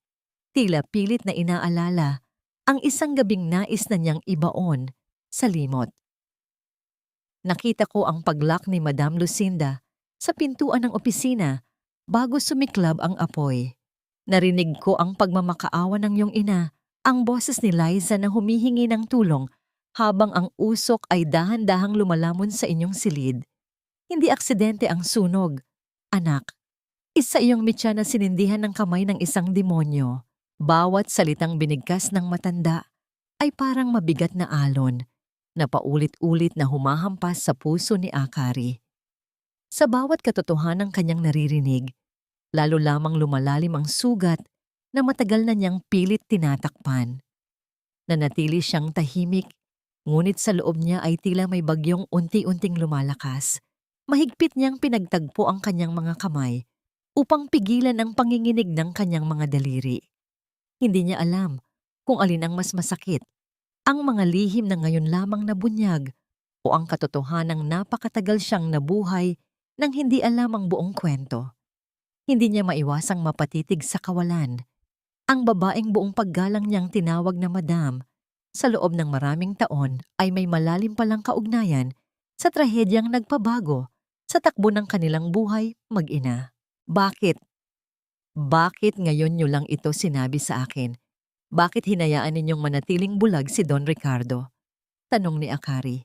Tila pilit na inaalala ang isang gabing nais na niyang ibaon sa limot. Nakita ko ang paglock ni Madam Lucinda sa pintuan ng opisina bago sumiklab ang apoy. Narinig ko ang pagmamakaawa ng iyong ina, ang boses ni Liza na humihingi ng tulong habang ang usok ay dahan-dahang lumalamon sa inyong silid. Hindi aksidente ang sunog. Anak, isa iyong mitya na sinindihan ng kamay ng isang demonyo. Bawat salitang binigkas ng matanda ay parang mabigat na alon na paulit-ulit na humahampas sa puso ni Akari. Sa bawat katotohanan kanyang naririnig, lalo lamang lumalalim ang sugat na matagal na niyang pilit tinatakpan. Nanatili siyang tahimik, ngunit sa loob niya ay tila may bagyong unti-unting lumalakas. Mahigpit niyang pinagtagpo ang kanyang mga kamay upang pigilan ang panginginig ng kanyang mga daliri. Hindi niya alam kung alin ang mas masakit, ang mga lihim na ngayon lamang nabunyag o ang katotohanang napakatagal siyang nabuhay nang hindi alam ang buong kwento. Hindi niya maiwasang mapatitig sa kawalan. Ang babaeng buong paggalang niyang tinawag na Madam, sa loob ng maraming taon ay may malalim palang kaugnayan sa trahedyang nagpabago sa takbo ng kanilang buhay mag-ina. Bakit? Bakit ngayon niyo lang ito sinabi sa akin? Bakit hinayaan ninyong manatiling bulag si Don Ricardo? Tanong ni Akari,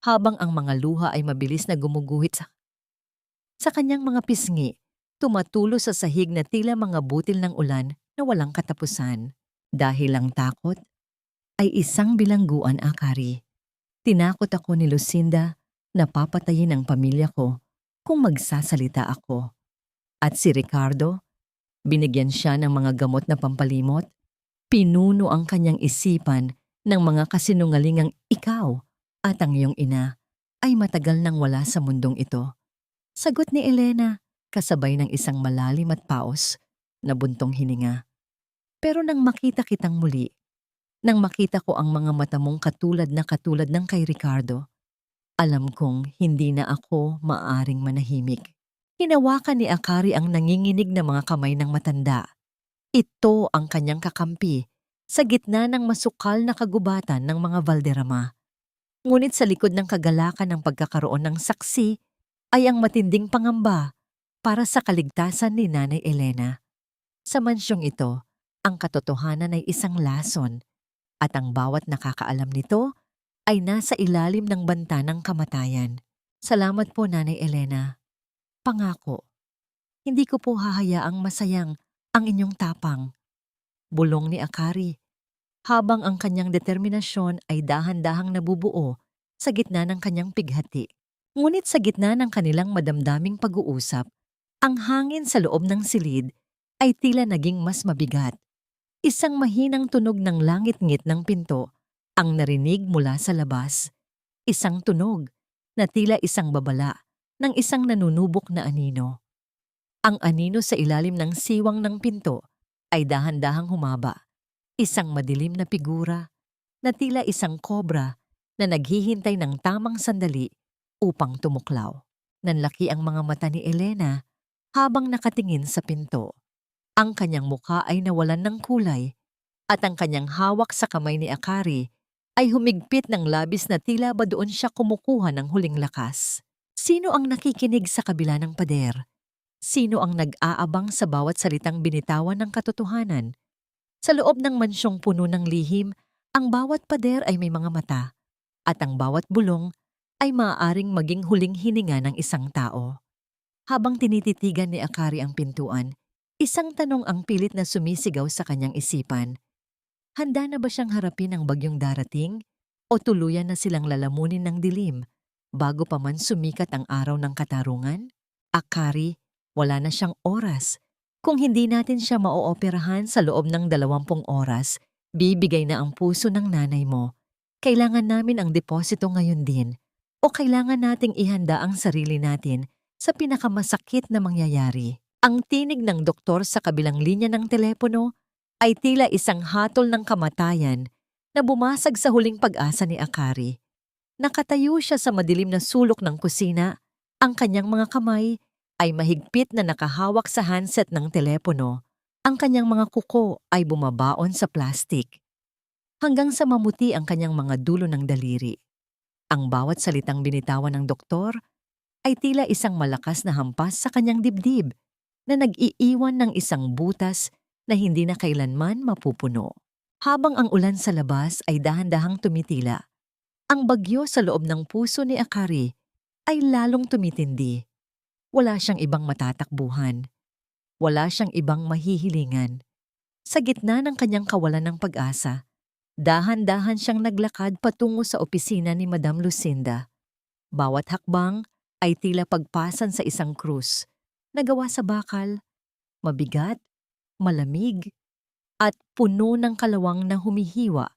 habang ang mga luha ay mabilis na gumuguhit sa kanyang mga pisngi, tumatulo sa sahig na tila mga butil ng ulan na walang katapusan. Dahil lang takot, ay isang bilangguan, Akari. Tinakot ako ni Lucinda na papatayin ang pamilya ko kung magsasalita ako. At si Ricardo, binigyan siya ng mga gamot na pampalimot. Pinuno ang kanyang isipan ng mga kasinungalingang ikaw at ang iyong ina ay matagal nang wala sa mundong ito. Sagot ni Elena, kasabay ng isang malalim at paos na buntong hininga. Pero nang makita kitang muli, nang makita ko ang mga mata mong katulad ng kay Ricardo, alam kong hindi na ako maaring manahimik. Hinawakan ni Akari ang nanginginig na mga kamay ng matanda. Ito ang kanyang kakampi sa gitna ng masukal na kagubatan ng mga Valderrama. Ngunit sa likod ng kagalakan ng pagkakaroon ng saksi ay ang matinding pangamba para sa kaligtasan ni Nanay Elena. Sa mansyong ito, ang katotohanan ay isang lason at ang bawat nakakaalam nito ay nasa ilalim ng banta ng kamatayan. Salamat po, Nanay Elena. Pangako, hindi ko po hahayaang masayang ang inyong tapang. Bulong ni Akari, habang ang kanyang determinasyon ay dahan-dahang nabubuo sa gitna ng kanyang pighati. Ngunit sa gitna ng kanilang madamdaming pag-uusap, ang hangin sa loob ng silid ay tila naging mas mabigat. Isang mahinang tunog ng langit-ngit ng pinto ang narinig mula sa labas. Isang tunog na tila isang babala ng isang nanunubok na anino. Ang anino sa ilalim ng siwang ng pinto ay dahan-dahang humaba. Isang madilim na figura na tila isang kobra na naghihintay ng tamang sandali upang tumuklaw. Nanlaki ang mga mata ni Elena habang nakatingin sa pinto. Ang kanyang mukha ay nawalan ng kulay at ang kanyang hawak sa kamay ni Akari ay humigpit ng labis na tila ba doon siya kumukuha ng huling lakas. Sino ang nakikinig sa kabila ng pader? Sino ang nag-aabang sa bawat salitang binitawan ng katotohanan? Sa loob ng mansyong puno ng lihim, ang bawat pader ay may mga mata, at ang bawat bulong ay maaaring maging huling hininga ng isang tao. Habang tinititigan ni Akari ang pintuan, isang tanong ang pilit na sumisigaw sa kanyang isipan. Handa na ba siyang harapin ang bagyong darating? O tuluyan na silang lalamunin ng dilim bago pa man sumikat ang araw ng katarungan? Akari, wala na siyang oras. Kung hindi natin siya maooperahan sa loob ng 20 oras, bibigay na ang puso ng nanay mo. Kailangan namin ang deposito ngayon din. O kailangan nating ihanda ang sarili natin sa pinakamasakit na mangyayari. Ang tinig ng doktor sa kabilang linya ng telepono ay tila isang hatol ng kamatayan na bumasag sa huling pag-asa ni Akari. Nakatayo siya sa madilim na sulok ng kusina. Ang kanyang mga kamay ay mahigpit na nakahawak sa handset ng telepono. Ang kanyang mga kuko ay bumabaon sa plastik. Hanggang sa mamuti ang kanyang mga dulo ng daliri. Ang bawat salitang binitawan ng doktor ay tila isang malakas na hampas sa kanyang dibdib na nag-iiwan ng isang butas na hindi na kailanman mapupuno. Habang ang ulan sa labas ay dahan-dahang tumitila, ang bagyo sa loob ng puso ni Akari ay lalong tumitindi. Wala siyang ibang matatakbuhan. Wala siyang ibang mahihilingan. Sa gitna ng kanyang kawalan ng pag-asa, dahan-dahan siyang naglakad patungo sa opisina ni Madam Lucinda. Bawat hakbang ay tila pagpasan sa isang krus na gawa sa bakal, mabigat, malamig, at puno ng kalawang na humihiwa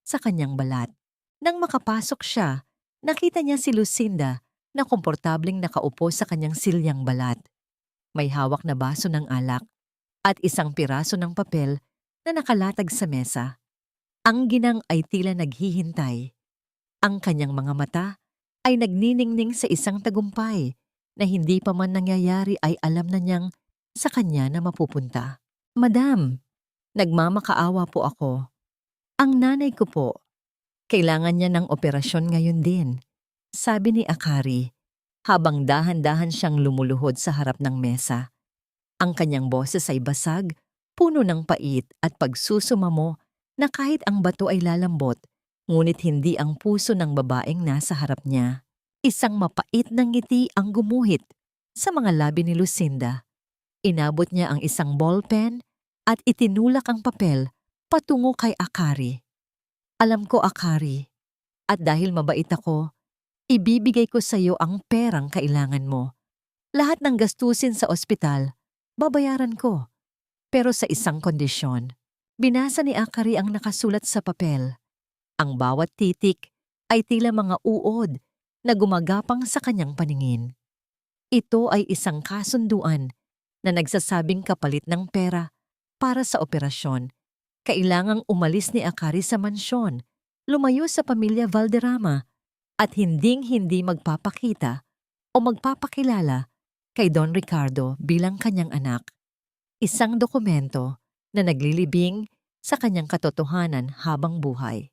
sa kanyang balat. Nang makapasok siya, nakita niya si Lucinda na komportabling nakaupo sa kanyang silyang balat. May hawak na baso ng alak at isang piraso ng papel na nakalatag sa mesa. Ang ginang ay tila naghihintay. Ang kanyang mga mata ay nagniningning sa isang tagumpay na hindi pa man nangyayari ay alam na niyang sa kanya na mapupunta. Madam, nagmamakaawa po ako. Ang nanay ko po, kailangan niya ng operasyon ngayon din, sabi ni Akari, habang dahan-dahan siyang lumuluhod sa harap ng mesa. Ang kanyang boses ay basag, puno ng pait at pagsusumamo na kahit ang bato ay lalambot, ngunit hindi ang puso ng babaeng nasa harap niya. Isang mapait na ngiti ang gumuhit sa mga labi ni Lucinda. Inabot niya ang isang ballpen at itinulak ang papel patungo kay Akari. Alam ko, Akari, at dahil mabait ako, ibibigay ko sa iyo ang perang kailangan mo. Lahat ng gastusin sa ospital, babayaran ko. Pero sa isang kondisyon. Binasa ni Akari ang nakasulat sa papel. Ang bawat titik ay tila mga uod na gumagapang sa kanyang paningin. Ito ay isang kasunduan na nagsasabing kapalit ng pera para sa operasyon. Kailangang umalis ni Akari sa mansyon, lumayo sa pamilya Valderrama at hinding-hindi magpapakita o magpapakilala kay Don Ricardo bilang kanyang anak. Isang dokumento na naglilibing sa kanyang katotohanan habang buhay.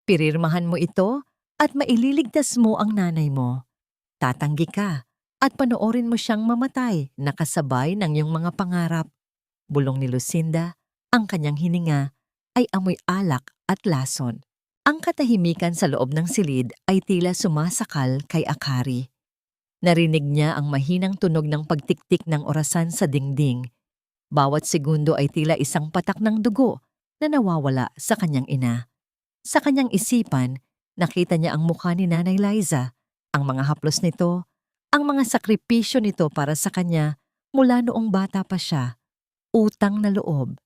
Pirirmahan mo ito at maililigtas mo ang nanay mo. Tatanggi ka at panoorin mo siyang mamatay na kasabay ng iyong mga pangarap. Bulong ni Lucinda, ang kanyang hininga ay amoy alak at lason. Ang katahimikan sa loob ng silid ay tila sumasakal kay Akari. Narinig niya ang mahinang tunog ng pagtiktik ng orasan sa dingding. Bawat segundo ay tila isang patak ng dugo na nawawala sa kanyang ina. Sa kanyang isipan, nakita niya ang mukha ni Nanay Liza, ang mga haplos nito, ang mga sakripisyo nito para sa kanya mula noong bata pa siya. Utang na loob.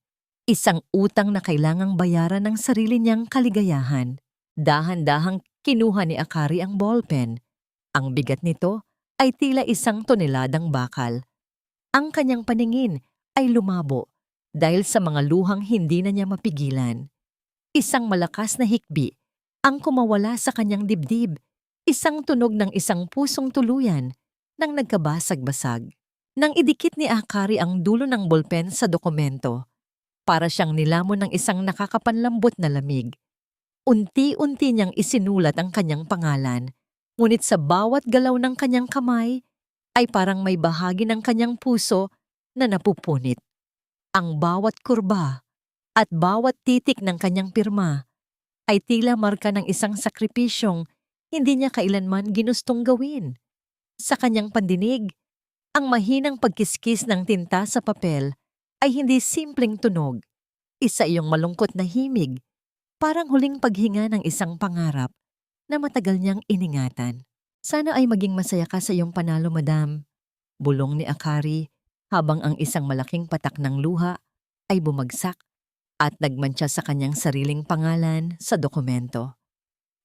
Isang utang na kailangang bayaran ng sarili niyang kaligayahan. Dahan-dahang kinuha ni Akari ang ballpen. Ang bigat nito ay tila isang toneladang bakal. Ang kanyang paningin ay lumabo dahil sa mga luhang hindi na niya mapigilan. Isang malakas na hikbi ang kumawala sa kanyang dibdib, isang tunog ng isang pusong tuluyan nang nagkabasag-basag. Nang idikit ni Akari ang dulo ng ballpen sa dokumento, para siyang nilamon ng isang nakakapanlambot na lamig. Unti-unti niyang isinulat ang kanyang pangalan, ngunit sa bawat galaw ng kanyang kamay ay parang may bahagi ng kanyang puso na napupunit. Ang bawat kurba, At bawat titik ng kanyang pirma ay tila marka ng isang sakripisyong hindi niya kailanman ginustong gawin. Sa kanyang pandinig, ang mahinang pagkiskis ng tinta sa papel ay hindi simpleng tunog, isa iyong malungkot na himig, parang huling paghinga ng isang pangarap na matagal niyang iningatan. Sana ay maging masaya ka sa iyong panalo, madam, bulong ni Akari habang ang isang malaking patak ng luha ay bumagsak at nagmantsa sa kanyang sariling pangalan sa dokumento.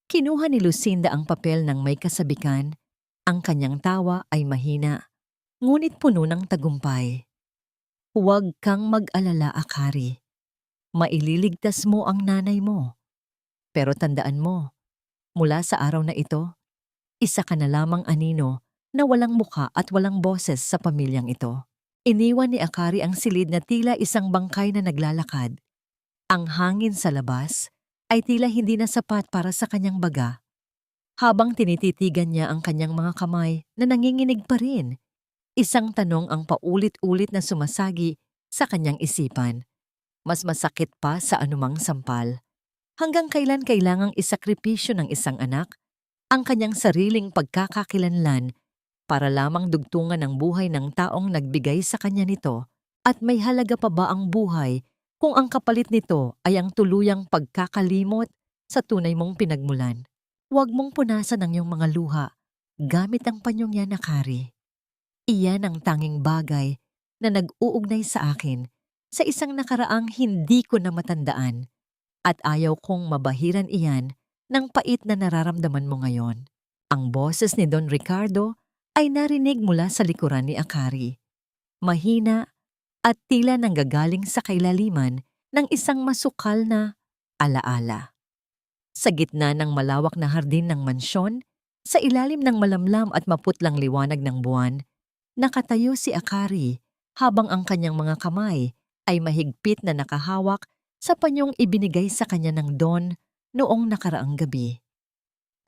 Kinuha ni Lucinda ang papel ng may kasabikan. Ang kanyang tawa ay mahina, ngunit puno ng tagumpay. Huwag kang mag-alala, Akari. Maililigtas mo ang nanay mo. Pero tandaan mo, mula sa araw na ito, isa ka na lamang anino na walang muka at walang boses sa pamilyang ito. Iniwan ni Akari ang silid na tila isang bangkay na naglalakad. Ang hangin sa labas ay tila hindi na sapat para sa kanyang baga. Habang tinititigan niya ang kanyang mga kamay na nanginginig pa rin, isang tanong ang paulit-ulit na sumasagi sa kanyang isipan. Mas masakit pa sa anumang sampal. Hanggang kailan kailangang isakripisyo ng isang anak ang kanyang sariling pagkakakilanlan para lamang dugtungan ang buhay ng taong nagbigay sa kanya nito, at may halaga pa ba ang buhay kung ang kapalit nito ay ang tuluyang pagkakalimot sa tunay mong pinagmulan? Huwag mong punasan ang iyong mga luha gamit ang panyong yan, Akari. Iyan ang tanging bagay na nag-uugnay sa akin sa isang nakaraang hindi ko na matandaan, at ayaw kong mabahiran iyan ng pait na nararamdaman mo ngayon. Ang boses ni Don Ricardo ay narinig mula sa likuran ni Akari. Mahina at tila nanggagaling sa kailaliman ng isang masukal na alaala. Sa gitna ng malawak na hardin ng mansyon, sa ilalim ng malamlam at maputlang liwanag ng buwan, nakatayo si Akari habang ang kanyang mga kamay ay mahigpit na nakahawak sa panyong ibinigay sa kanya ng Don noong nakaraang gabi.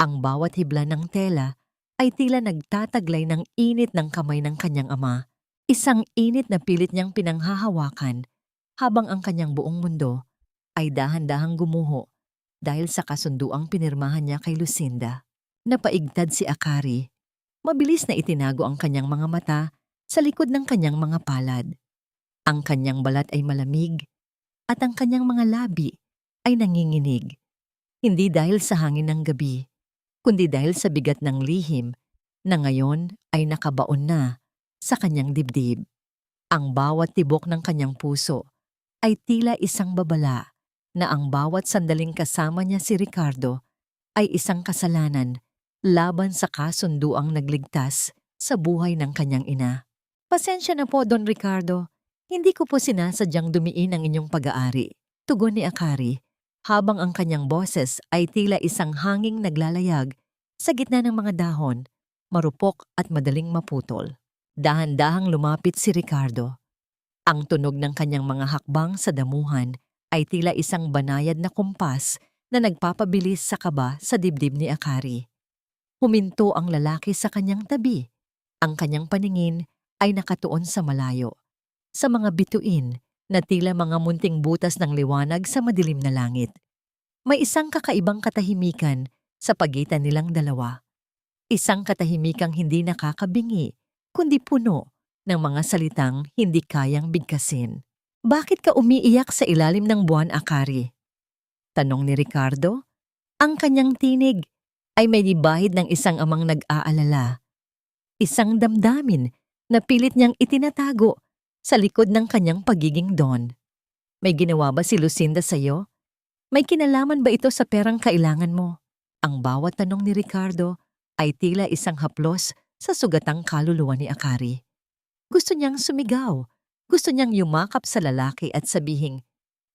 Ang bawat hibla ng tela ay tila nagtataglay ng init ng kamay ng kanyang ama, isang init na pilit niyang pinanghahawakan habang ang kanyang buong mundo ay dahan-dahang gumuho dahil sa kasunduang pinirmahan niya kay Lucinda. Napaigtad si Akari. Mabilis na itinago ang kanyang mga mata sa likod ng kanyang mga palad. Ang kanyang balat ay malamig at ang kanyang mga labi ay nanginginig. Hindi dahil sa hangin ng gabi, kundi dahil sa bigat ng lihim na ngayon ay nakabaon na sa kanyang dibdib. Ang bawat tibok ng kanyang puso ay tila isang babala na ang bawat sandaling kasama niya si Ricardo ay isang kasalanan laban sa kasunduang nagligtas sa buhay ng kanyang ina. Pasensya na po, Don Ricardo. Hindi ko po sinasadyang dumiin ang inyong pag-aari, tugon ni Akari, habang ang kanyang boses ay tila isang hanging naglalayag sa gitna ng mga dahon, marupok at madaling maputol. Dahan-dahang lumapit si Ricardo. Ang tunog ng kanyang mga hakbang sa damuhan ay tila isang banayad na kumpas na nagpapabilis sa kaba sa dibdib ni Akari. Huminto ang lalaki sa kanyang tabi. Ang kanyang paningin ay nakatuon sa malayo, sa mga bituin na tila mga munting butas ng liwanag sa madilim na langit. May isang kakaibang katahimikan sa pagitan nilang dalawa. Isang katahimikang hindi nakakabingi, kundi puno ng mga salitang hindi kayang bigkasin. Bakit ka umiiyak sa ilalim ng buwan, Akari? Tanong ni Ricardo. Ang kanyang tinig ay may dibahid ng isang amang nag-aalala. Isang damdamin na pilit niyang itinatago sa likod ng kanyang pagiging Don. May ginawa ba si Lucinda sa'yo? May kinalaman ba ito sa perang kailangan mo? Ang bawat tanong ni Ricardo ay tila isang haplos sa sugatang kaluluwa ni Akari. Gusto niyang sumigaw. Gusto niyang yumakap sa lalaki at sabihing,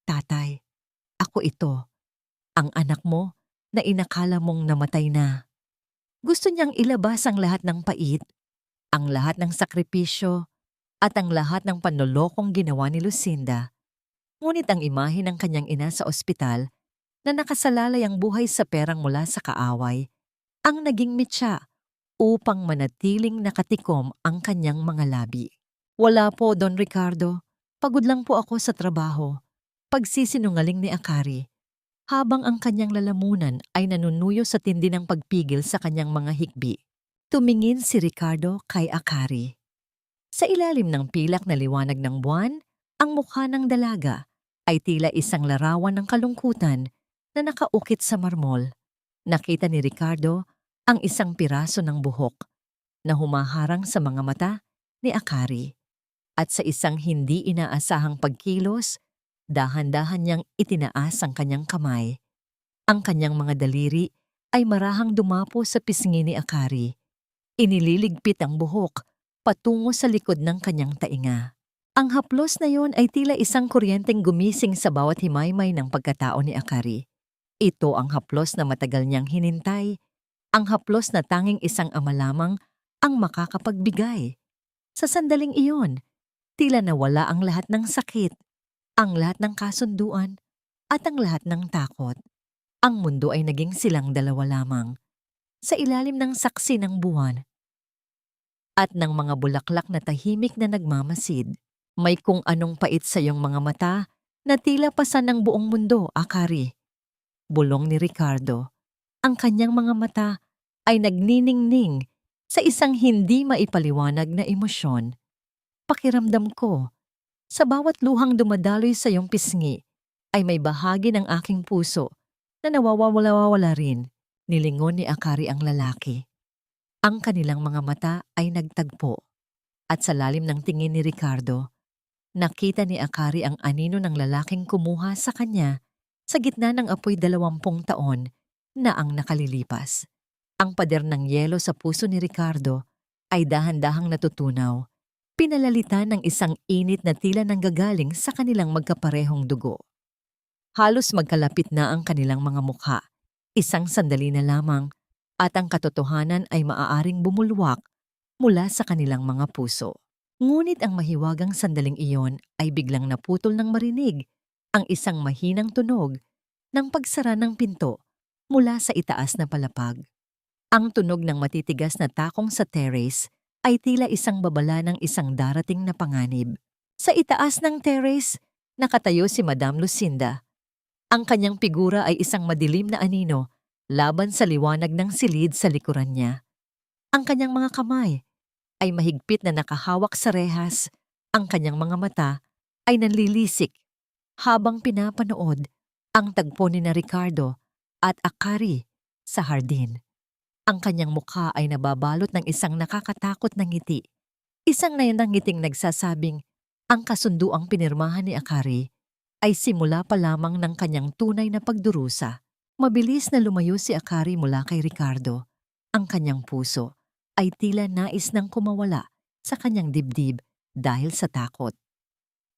"Tatay, ako ito, ang anak mo na inakala mong namatay na." Gusto niyang ilabas ang lahat ng pait, ang lahat ng sakripisyo, at ang lahat ng panlolokong ginawa ni Lucinda. Ngunit ang imahe ng kanyang ina sa ospital na nakasalalay ang buhay sa perang mula sa kaaway ang naging mitya upang manatiling nakatikom ang kanyang mga labi. Wala po, Don Ricardo. Pagod lang po ako sa trabaho. Pagsisinungaling ni Akari, habang ang kanyang lalamunan ay nanunuyo sa tindi ng pagpigil sa kanyang mga hikbi. Tumingin si Ricardo kay Akari. Sa ilalim ng pilak na liwanag ng buwan, ang mukha ng dalaga ay tila isang larawan ng kalungkutan na nakaukit sa marmol. Nakita ni Ricardo ang isang piraso ng buhok na humaharang sa mga mata ni Akari. At sa isang hindi inaasahang pagkilos, dahan-dahan niyang itinaas ang kanyang kamay. Ang kanyang mga daliri ay marahang dumapo sa pisngi ni Akari. Inililigpit ang buhok patungo sa likod ng kanyang tainga. Ang haplos na yon ay tila isang kuryenteng gumising sa bawat himaymay ng pagkatao ni Akari. Ito ang haplos na matagal niyang hinintay, ang haplos na tanging isang ama lamang ang makakapagbigay. Sa sandaling iyon, tila nawala ang lahat ng sakit, ang lahat ng kasunduan, at ang lahat ng takot. Ang mundo ay naging silang dalawa lamang, sa ilalim ng saksi ng buwan at ng mga bulaklak na tahimik na nagmamasid. May kung anong pait sa iyong mga mata na tila pasan ng buong mundo, Akari. Bulong ni Ricardo. Ang kanyang mga mata ay nagniningning sa isang hindi maipaliwanag na emosyon. Pakiramdam ko, sa bawat luhang dumadaloy sa iyong pisngi, ay may bahagi ng aking puso na nawawala rin. Nilingon ni Akari ang lalaki. Ang kanilang mga mata ay nagtagpo. At sa lalim ng tingin ni Ricardo, nakita ni Akari ang anino ng lalaking kumuha sa kanya sa gitna ng apoy 20 taon na ang nakalilipas. Ang pader ng yelo sa puso ni Ricardo ay dahan-dahang natutunaw, pinalalitan ng isang init na tila nanggagaling sa kanilang magkaparehong dugo. Halos magkalapit na ang kanilang mga mukha, isang sandali na lamang, at ang katotohanan ay maaaring bumulwak mula sa kanilang mga puso. Ngunit ang mahiwagang sandaling iyon ay biglang naputol ng marinig ang isang mahinang tunog ng pagsara ng pinto mula sa itaas na palapag. Ang tunog ng matitigas na takong sa terrace ay tila isang babala ng isang darating na panganib. Sa itaas ng terrace, nakatayo si Madam Lucinda. Ang kanyang figura ay isang madilim na anino laban sa liwanag ng silid sa likuran niya. Ang kanyang mga kamay ay mahigpit na nakahawak sa rehas, ang kanyang mga mata ay nanlilisik habang pinapanood ang tagpo ni na Ricardo at Akari sa hardin. Ang kanyang mukha ay nababalot ng isang nakakatakot na ngiti. Isang na ng ngiting nagsasabing ang kasunduang pinirmahan ni Akari ay simula pa lamang ng kanyang tunay na pagdurusa. Mabilis na lumayo si Akari mula kay Ricardo. Ang kanyang puso ay tila nais nang kumawala sa kanyang dibdib dahil sa takot.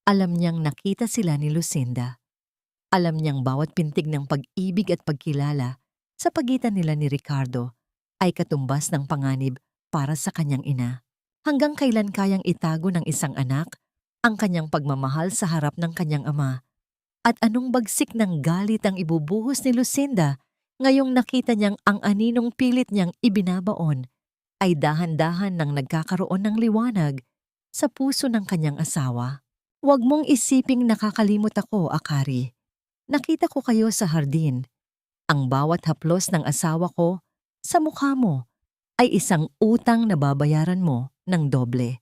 Alam niyang nakita sila ni Lucinda. Alam niyang bawat pintig ng pag-ibig at pagkilala sa pagitan nila ni Ricardo ay katumbas ng panganib para sa kanyang ina. Hanggang kailan kayang itago ng isang anak ang kanyang pagmamahal sa harap ng kanyang ama? At anong bagsik ng galit ang ibubuhos ni Lucinda ngayong nakita niyang ang aninong pilit niyang ibinabaon ay dahan-dahan nang nagkakaroon ng liwanag sa puso ng kanyang asawa. Huwag mong isiping nakakalimot ako, Akari. Nakita ko kayo sa hardin. Ang bawat haplos ng asawa ko sa mukha mo ay isang utang na babayaran mo ng doble.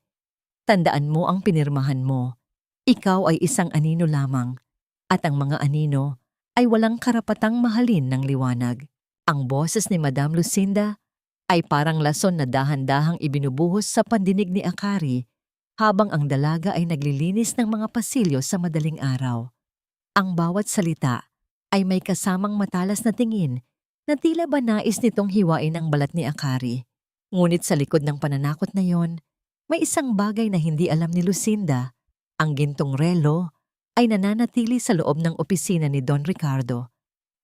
Tandaan mo ang pinirmahan mo. Ikaw ay isang anino lamang. At ang mga anino ay walang karapatang mahalin ng liwanag. Ang boses ni Madam Lucinda ay parang lason na dahan-dahang ibinubuhos sa pandinig ni Akari habang ang dalaga ay naglilinis ng mga pasilyo sa madaling araw. Ang bawat salita ay may kasamang matalas na tingin na tila ba nais nitong hiwain ang balat ni Akari. Ngunit sa likod ng pananakot na yon, may isang bagay na hindi alam ni Lucinda. Ang gintong relo ay nananatili sa loob ng opisina ni Don Ricardo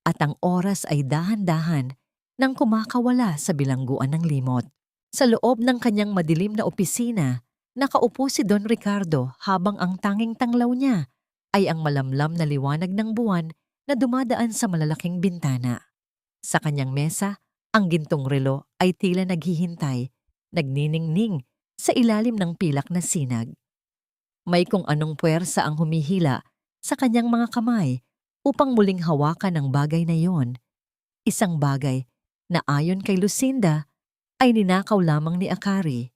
at ang oras ay dahan-dahan nang kumakawala sa bilangguan ng limot. Sa loob ng kanyang madilim na opisina, nakaupo si Don Ricardo habang ang tanging tanglaw niya ay ang malamlam na liwanag ng buwan na dumadaan sa malalaking bintana. Sa kanyang mesa, ang gintong relo ay tila naghihintay, nagniningning sa ilalim ng pilak na sinag. May kung anong puwersa ang humihila sa kanyang mga kamay upang muling hawakan ang bagay na iyon. Isang bagay na ayon kay Lucinda ay ninakaw lamang ni Akari,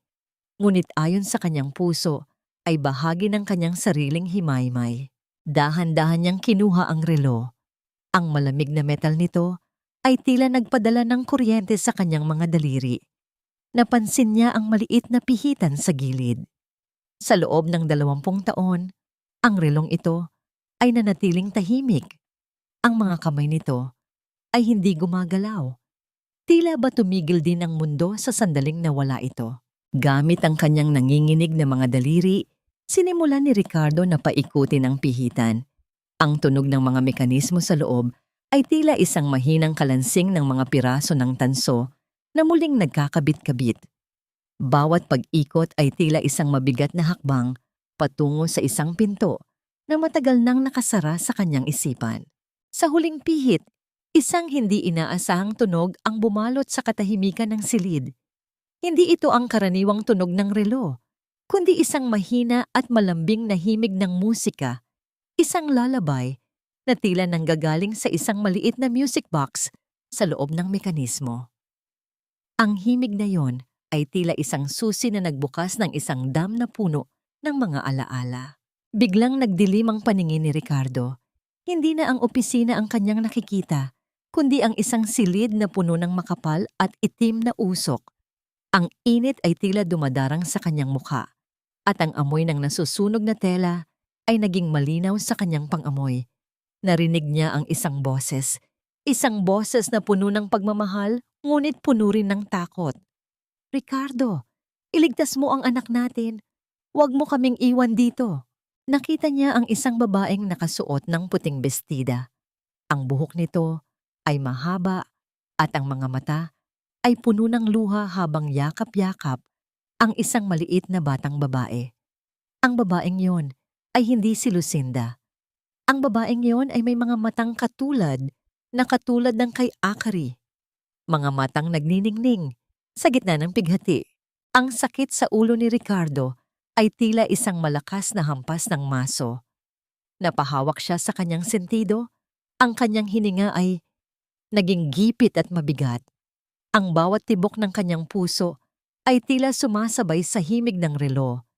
ngunit ayon sa kanyang puso ay bahagi ng kanyang sariling himaymay. Dahan-dahan niyang kinuha ang relo. Ang malamig na metal nito ay tila nagpadala ng kuryente sa kanyang mga daliri. Napansin niya ang maliit na pihitan sa gilid. Sa loob ng 20 taon, ang relong ito ay nanatiling tahimik. Ang mga kamay nito ay hindi gumagalaw. Tila ba tumigil din ang mundo sa sandaling nawala ito? Gamit ang kanyang nanginginig na mga daliri, sinimulan ni Ricardo na paikutin ang pihitan. Ang tunog ng mga mekanismo sa loob ay tila isang mahinang kalansing ng mga piraso ng tanso na muling nagkakabit-kabit. Bawat pag-ikot ay tila isang mabigat na hakbang patungo sa isang pinto na matagal nang nakasara sa kanyang isipan. Sa huling pihit, isang hindi inaasahang tunog ang bumalot sa katahimikan ng silid. Hindi ito ang karaniwang tunog ng relo, kundi isang mahina at malambing na himig ng musika, isang lalabay na tila nanggagaling sa isang maliit na music box sa loob ng mekanismo. Ang himig na yon ay tila isang susi na nagbukas ng isang dam na puno ng mga alaala. Biglang nagdilim ang paningin ni Ricardo. Hindi na ang opisina ang kanyang nakikita, kundi ang isang silid na puno ng makapal at itim na usok. Ang init ay tila dumadarang sa kanyang mukha, at ang amoy ng nasusunog na tela ay naging malinaw sa kanyang pangamoy. Narinig niya ang isang boses na puno ng pagmamahal, ngunit puno rin ng takot. "Ricardo, iligtas mo ang anak natin. Huwag mo kaming iwan dito." Nakita niya ang isang babaeng nakasuot ng puting bestida. Ang buhok nito ay mahaba at ang mga mata ay puno ng luha habang yakap-yakap ang isang maliit na batang babae. Ang babaeng yon ay hindi si Lucinda. Ang babaeng yon ay may mga matang katulad ng kay Akari. Mga matang nagniningning sa gitna ng pighati. Ang sakit sa ulo ni Ricardo ay tila isang malakas na hampas ng maso. Napahawak siya sa kanyang sentido. Ang kanyang hininga ay naging gipit at mabigat. Ang bawat tibok ng kanyang puso ay tila sumasabay sa himig ng relo.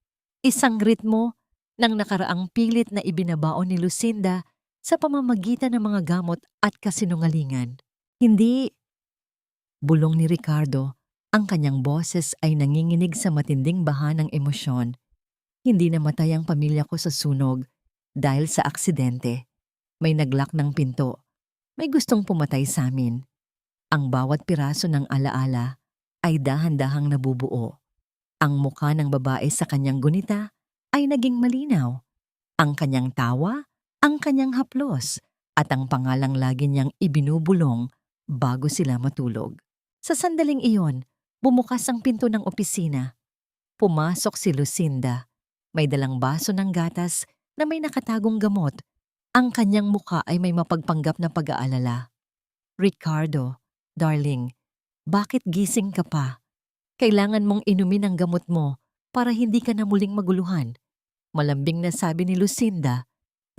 Isang ritmo ng nakaraang pilit na ibinabaon ni Lucinda sa pamamagitan ng mga gamot at kasinungalingan. Hindi, bulong ni Ricardo, ang kanyang boses ay nanginginig sa matinding baha ng emosyon. Hindi namatay ang pamilya ko sa sunog dahil sa aksidente. May naglak ng pinto. May gustong pumatay sa amin. Ang bawat piraso ng alaala ay dahan-dahang nabubuo. Ang mukha ng babae sa kanyang gunita ay naging malinaw. Ang kanyang tawa, ang kanyang haplos, at ang pangalang lagi niyang ibinubulong bago sila matulog. Sa sandaling iyon, bumukas ang pinto ng opisina. Pumasok si Lucinda. May dalang baso ng gatas na may nakatagong gamot. Ang kanyang mukha ay may mapagpanggap na pag-aalala. "Ricardo, darling, bakit gising ka pa? Kailangan mong inumin ang gamot mo para hindi ka na muling maguluhan." Malambing na sabi ni Lucinda,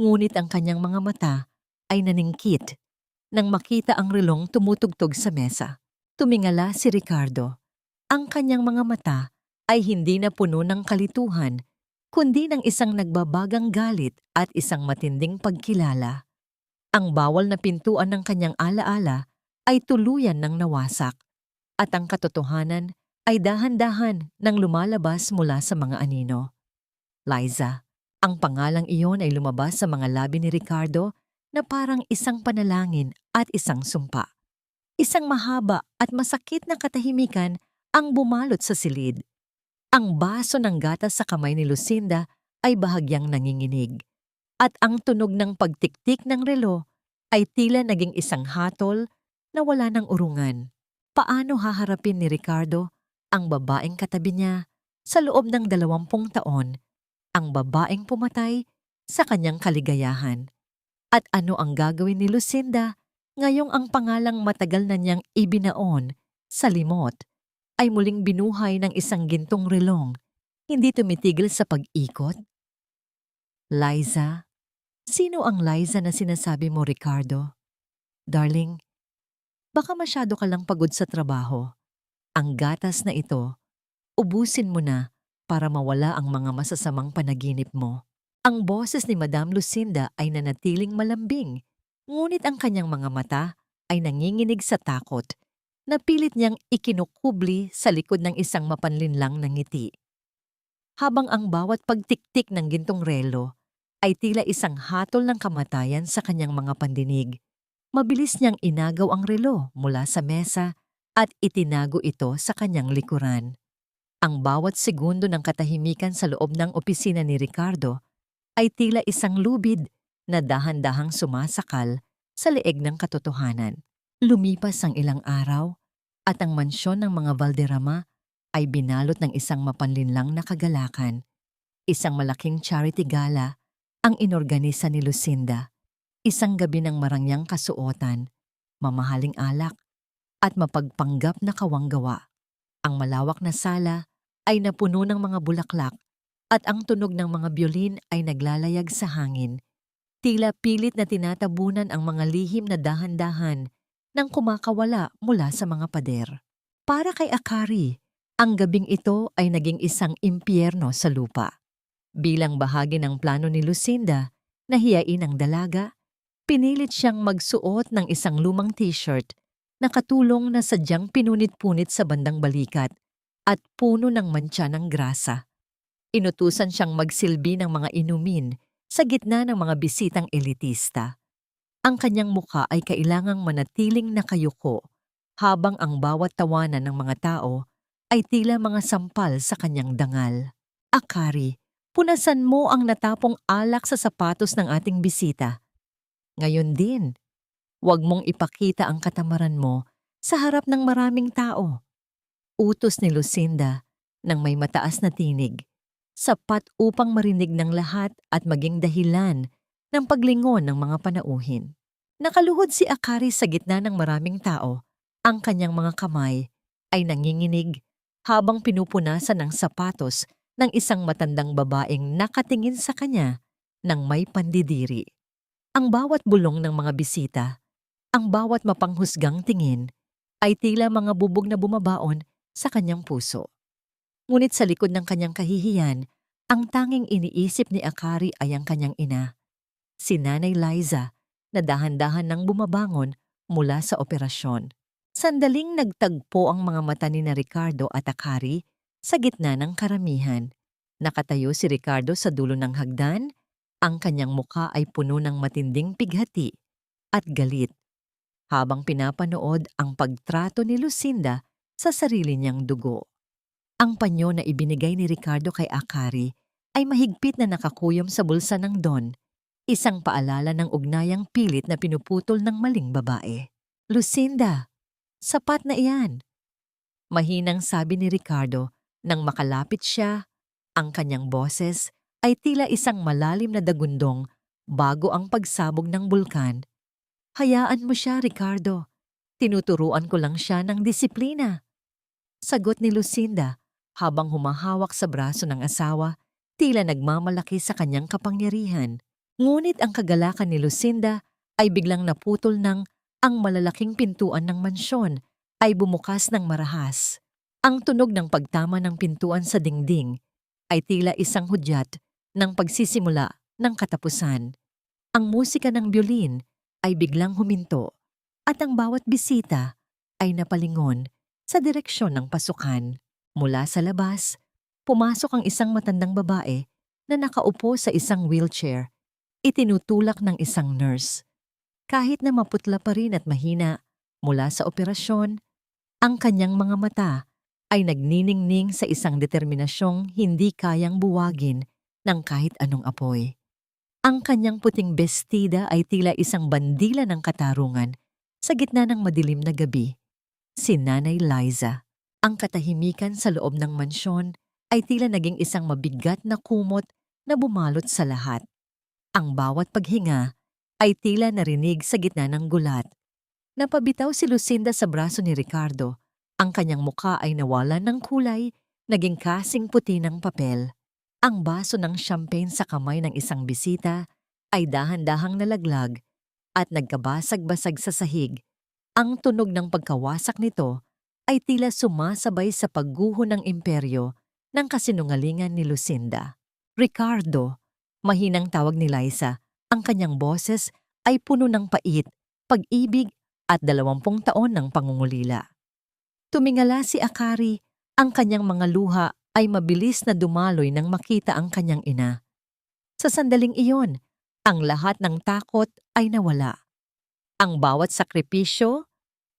ngunit ang kanyang mga mata ay naningkit nang makita ang relong tumutugtog sa mesa. Tumingala si Ricardo. Ang kanyang mga mata ay hindi na puno ng kalituhan, kundi ng isang nagbabagang galit at isang matinding pagkilala. Ang bawal na pintuan ng kanyang alaala ay tuluyan ng nawasak, at ang katotohanan ay dahan-dahan nang lumalabas mula sa mga anino. Liza, ang pangalang iyon ay lumabas sa mga labi ni Ricardo na parang isang panalangin at isang sumpa. Isang mahaba at masakit na katahimikan ang bumalot sa silid. Ang baso ng gatas sa kamay ni Lucinda ay bahagyang nanginginig, at ang tunog ng pagtiktik ng relo ay tila naging isang hatol na wala ng urungan. Paano haharapin ni Ricardo ang babaeng katabi niya sa loob ng 20 taon, ang babaeng pumatay sa kanyang kaligayahan? At ano ang gagawin ni Lucinda ngayong ang pangalang matagal na niyang ibinaon sa limot ay muling binuhay ng isang gintong relong, hindi tumitigil sa pag-ikot? Liza, Sino ang Liza na sinasabi mo, Ricardo? Darling, baka masyado ka lang pagod sa trabaho. Ang gatas na ito, ubusin mo na para mawala ang mga masasamang panaginip mo. Ang boses ni Madam Lucinda ay nanatiling malambing, ngunit ang kanyang mga mata ay nanginginig sa takot na pilit niyang ikinukubli sa likod ng isang mapanlinlang na ngiti. Habang ang bawat pagtiktik ng gintong relo ay tila isang hatol ng kamatayan sa kanyang mga pandinig. Mabilis niyang inagaw ang relo mula sa mesa at itinago ito sa kanyang likuran. Ang bawat segundo ng katahimikan sa loob ng opisina ni Ricardo ay tila isang lubid na dahan-dahang sumasakal sa leeg ng katotohanan. Lumipas ang ilang araw at ang mansyon ng mga Valderrama ay binalot ng isang mapanlinlang na kagalakan. Isang malaking charity gala ang inorganisa ni Lucinda. Isang gabi ng marangyang kasuotan, mamahaling alak, at mapagpanggap na kawanggawa. Ang malawak na sala ay napuno ng mga bulaklak at ang tunog ng mga biolin ay naglalayag sa hangin. Tila pilit na tinatabunan ang mga lihim na dahan-dahan nang kumakawala mula sa mga pader. Para kay Akari, ang gabing ito ay naging isang impyerno sa lupa. Bilang bahagi ng plano ni Lucinda na hiyain ang dalaga, pinilit siyang magsuot ng isang lumang t-shirt na katulong na sadyang pinunit-punit sa bandang balikat at puno ng mantsa ng grasa. Inutusan siyang magsilbi ng mga inumin sa gitna ng mga bisitang elitista. Ang kanyang mukha ay kailangang manatiling nakayuko habang ang bawat tawanan ng mga tao ay tila mga sampal sa kanyang dangal. Akari, punasan mo ang natapong alak sa sapatos ng ating bisita. Ngayon din, huwag mong ipakita ang katamaran mo sa harap ng maraming tao. Utos ni Lucinda nang may mataas na tinig, sapat upang marinig ng lahat at maging dahilan ng paglingon ng mga panauhin. Nakaluhod si Akari sa gitna ng maraming tao. Ang kanyang mga kamay ay nanginginig habang pinupunasan ng sapatos ng isang matandang babaeng nakatingin sa kanya ng may pandidiri. Ang bawat bulong ng mga bisita, ang bawat mapanghusgang tingin, ay tila mga bubog na bumabaon sa kanyang puso. Ngunit sa likod ng kanyang kahihiyan, ang tanging iniisip ni Akari ay ang kanyang ina, si Nanay Liza, na dahan-dahan nang bumabangon mula sa operasyon. Sandaling nagtagpo ang mga mata ni na Ricardo at Akari sa gitna ng karamihan. Nakatayo si Ricardo sa dulo ng hagdan. Ang kanyang mukha ay puno ng matinding pighati at galit habang pinapanood ang pagtrato ni Lucinda sa sarili niyang dugo. Ang panyo na ibinigay ni Ricardo kay Akari ay mahigpit na nakakuyom sa bulsa ng Don, isang paalala ng ugnayang pilit na pinuputol ng maling babae. Lucinda, sapat na iyan. Mahinang sabi ni Ricardo nang makalapit siya. Ang kanyang boses ay tila isang malalim na dagundong bago ang pagsabog ng bulkan. Hayaan mo siya, Ricardo. Tinuturuan ko lang siya ng disiplina. Sagot ni Lucinda habang humahawak sa braso ng asawa, tila nagmamalaki sa kanyang kapangyarihan. Ngunit ang kagalakan ni Lucinda ay biglang naputol nang ang malalaking pintuan ng mansyon ay bumukas ng marahas. Ang tunog ng pagtama ng pintuan sa dingding ay tila isang hudyat ng pagsisimula ng katapusan. Ang musika ng biolin ay biglang huminto at ang bawat bisita ay napalingon sa direksyon ng pasukan. Mula sa labas, pumasok ang isang matandang babae na nakaupo sa isang wheelchair, itinutulak ng isang nurse. Kahit na maputla pa rin at mahina mula sa operasyon, ang kanyang mga mata ay nagniningning sa isang determinasyong hindi kayang buwagin ng kahit anong apoy. Ang kanyang puting bestida ay tila isang bandila ng katarungan sa gitna ng madilim na gabi. Si Nanay Liza. Ang katahimikan sa loob ng mansyon ay tila naging isang mabigat na kumot na bumalot sa lahat. Ang bawat paghinga ay tila narinig sa gitna ng gulat. Napabitaw si Lucinda sa braso ni Ricardo. Ang kanyang mukha ay nawalan ng kulay, naging kasing puti ng papel. Ang baso ng champagne sa kamay ng isang bisita ay dahan-dahang nalaglag at nagkabasag-basag sa sahig. Ang tunog ng pagkawasak nito ay tila sumasabay sa pagguho ng imperyo ng kasinungalingan ni Lucinda. Ricardo, mahinang tawag ni Liza, ang kanyang boses ay puno ng pait, pag-ibig at 20 taon ng pangungulila. Tumingala si Akari, ang kanyang mga luha ay mabilis na dumaloy nang makita ang kanyang ina. Sa sandaling iyon, ang lahat ng takot ay nawala. Ang bawat sakripisyo,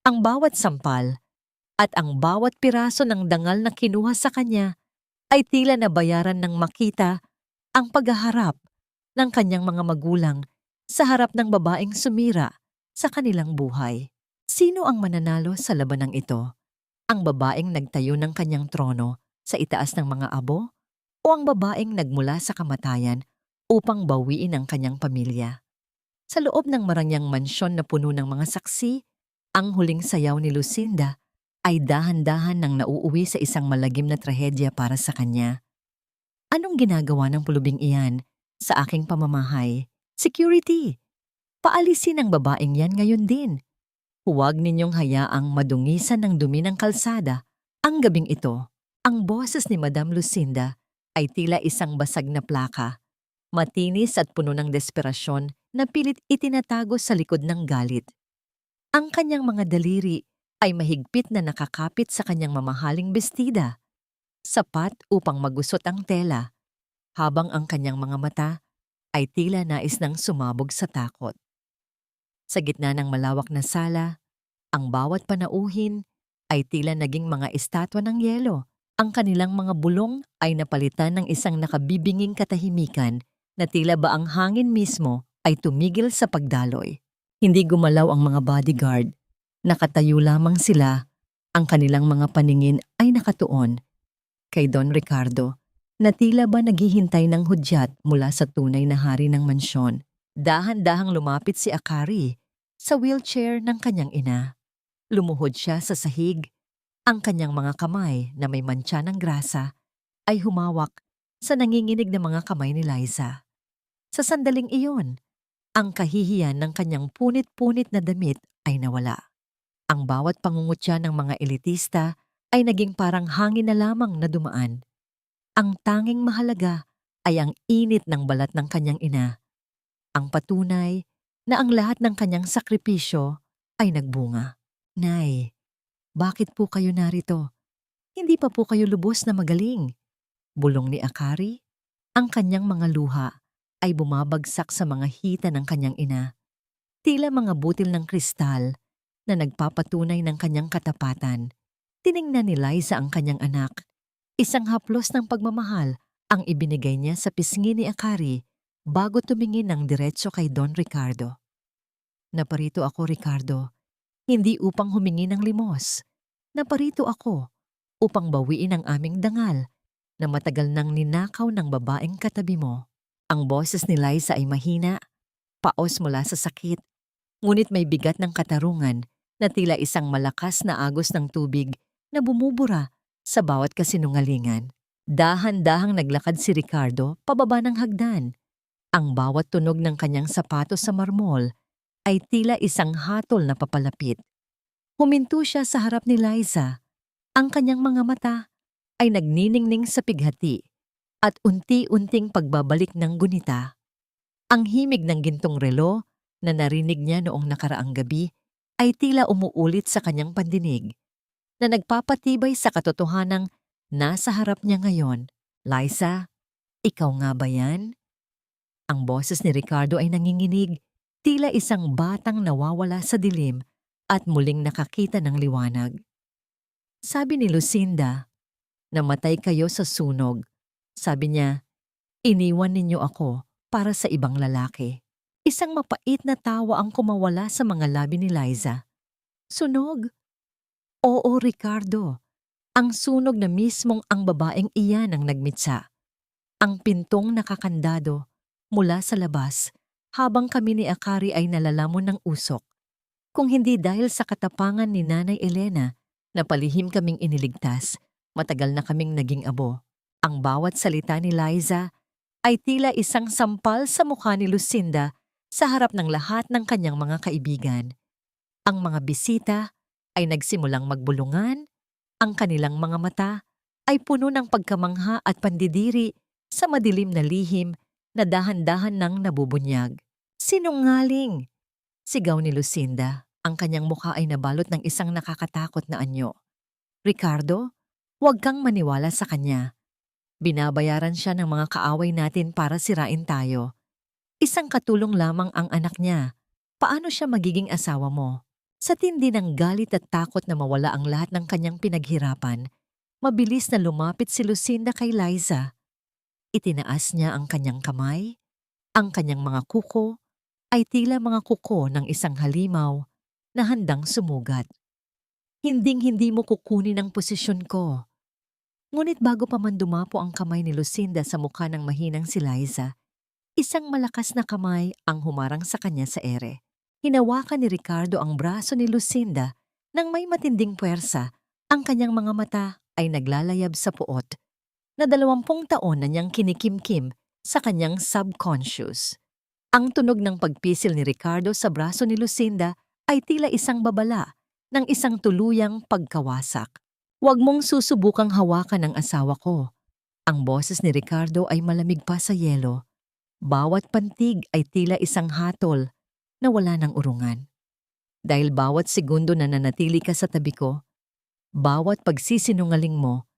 ang bawat sampal, at ang bawat piraso ng dangal na kinuha sa kanya ay tila nabayaran ng makita ang paghaharap ng kanyang mga magulang sa harap ng babaeng sumira sa kanilang buhay. Sino ang mananalo sa labanang ito? Ang babaeng nagtayo ng kanyang trono sa itaas ng mga abo o ang babaeng nagmula sa kamatayan upang bawiin ang kanyang pamilya? Sa loob ng marangyang mansyon na puno ng mga saksi, ang huling sayaw ni Lucinda ay dahan-dahan nang nauuwi sa isang malagim na trahedya para sa kanya. Anong ginagawa ng pulubing iyan sa aking pamamahay? Security! Paalisin ang babaeng yan ngayon din. Huwag ninyong hayaang madungisan ng dumi ng kalsada. Ang gabing ito, ang boses ni Madam Lucinda ay tila isang basag na plaka, matinis at puno ng desperasyon na pilit itinatago sa likod ng galit. Ang kanyang mga daliri ay mahigpit na nakakapit sa kanyang mamahaling bestida, sapat upang magusot ang tela, habang ang kanyang mga mata ay tila nais nang sumabog sa takot. Sa gitna ng malawak na sala, ang bawat panauhin ay tila naging mga estatwa ng yelo. Ang kanilang mga bulong ay napalitan ng isang nakabibinging katahimikan na tila ba ang hangin mismo ay tumigil sa pagdaloy. Hindi gumalaw ang mga bodyguard. Nakatayo lamang sila. Ang kanilang mga paningin ay nakatuon kay Don Ricardo na tila ba naghihintay ng hudyat mula sa tunay na hari ng mansyon. Dahan-dahang lumapit si Akari sa wheelchair ng kanyang ina. Lumuhod siya sa sahig. Ang kanyang mga kamay na may mantsa ng grasa ay humawak sa nanginginig na mga kamay ni Liza. Sa sandaling iyon, ang kahihiyan ng kanyang punit-punit na damit ay nawala. Ang bawat pangungutya ng mga elitista ay naging parang hangin na lamang na dumaan. Ang tanging mahalaga ay ang init ng balat ng kanyang ina. Ang patunay na ang lahat ng kanyang sakripisyo ay nagbunga. Nay, bakit po kayo narito? Hindi pa po kayo lubos na magaling. Bulong ni Akari. Ang kanyang mga luha ay bumabagsak sa mga hita ng kanyang ina. Tila mga butil ng kristal na nagpapatunay ng kanyang katapatan. Tiningnan ni Liza ang kanyang anak. Isang haplos ng pagmamahal ang ibinigay niya sa pisngi ni Akari bago tumingin ng diretso kay Don Ricardo. Naparito ako, Ricardo, hindi upang humingi ng limos. Naparito ako upang bawiin ang aming dangal na matagal nang ninakaw ng babaeng katabi mo. Ang boses ni Liza ay mahina, paos mula sa sakit, ngunit may bigat ng katarungan na tila isang malakas na agos ng tubig na bumubura sa bawat kasinungalingan. Dahan-dahang naglakad si Ricardo pababa ng hagdan. Ang bawat tunog ng kanyang sapatos sa marmol ay tila isang hatol na papalapit. Huminto siya sa harap ni Liza. Ang kanyang mga mata ay nagniningning sa pighati at unti-unting pagbabalik ng gunita. Ang himig ng gintong relo na narinig niya noong nakaraang gabi ay tila umuulit sa kanyang pandinig na nagpapatibay sa katotohanang nasa harap niya ngayon. Liza, ikaw nga ba yan? Ang boses ni Ricardo ay nanginginig, tila isang batang nawawala sa dilim at muling nakakita ng liwanag. Sabi ni Lucinda, namatay kayo sa sunog. Sabi niya, iniwan ninyo ako para sa ibang lalaki. Isang mapait na tawa ang kumawala sa mga labi ni Liza. Sunog? Oo, Ricardo. Ang sunog na mismong ang babaeng iyan ang nagmitsa. Ang pintong nakakandado mula sa labas habang kami ni Akari ay nalalamon ng usok. Kung hindi dahil sa katapangan ni Nanay Elena na palihim kaming iniligtas, matagal na kaming naging abo. Ang bawat salita ni Liza ay tila isang sampal sa mukha ni Lucinda sa harap ng lahat ng kanyang mga kaibigan. Ang mga bisita ay nagsimulang magbulungan, ang kanilang mga mata ay puno ng pagkamangha at pandidiri sa madilim na lihim na dahan-dahan nang nabubunyag. Sinungaling! Sigaw ni Lucinda. Ang kanyang mukha ay nabalot ng isang nakakatakot na anyo. Ricardo, huwag kang maniwala sa kanya. Binabayaran siya ng mga kaaway natin para sirain tayo. Isang katulong lamang ang anak niya. Paano siya magiging asawa mo? Sa tindi ng galit at takot na mawala ang lahat ng kanyang pinaghirapan, mabilis na lumapit si Lucinda kay Liza. Itinaas niya ang kanyang kamay. Ang kanyang mga kuko ay tila mga kuko ng isang halimaw na handang sumugat. Hinding-hindi mo kukunin ang posisyon ko. Ngunit bago pa man dumapo ang kamay ni Lucinda sa mukha ng mahinang si Liza, isang malakas na kamay ang humarang sa kanya sa ere. Hinawakan ni Ricardo ang braso ni Lucinda nang may matinding puwersa. Ang kanyang mga mata ay naglalayab sa puot na 20 taon na niyang kinikimkim sa kanyang subconscious. Ang tunog ng pagpisil ni Ricardo sa braso ni Lucinda ay tila isang babala ng isang tuluyang pagkawasak. Huwag mong susubukang hawakan ang asawa ko. Ang boses ni Ricardo ay malamig pa sa yelo. Bawat pantig ay tila isang hatol na wala ng urungan. Dahil bawat segundo na nanatili ka sa tabi ko, bawat pagsisinungaling mo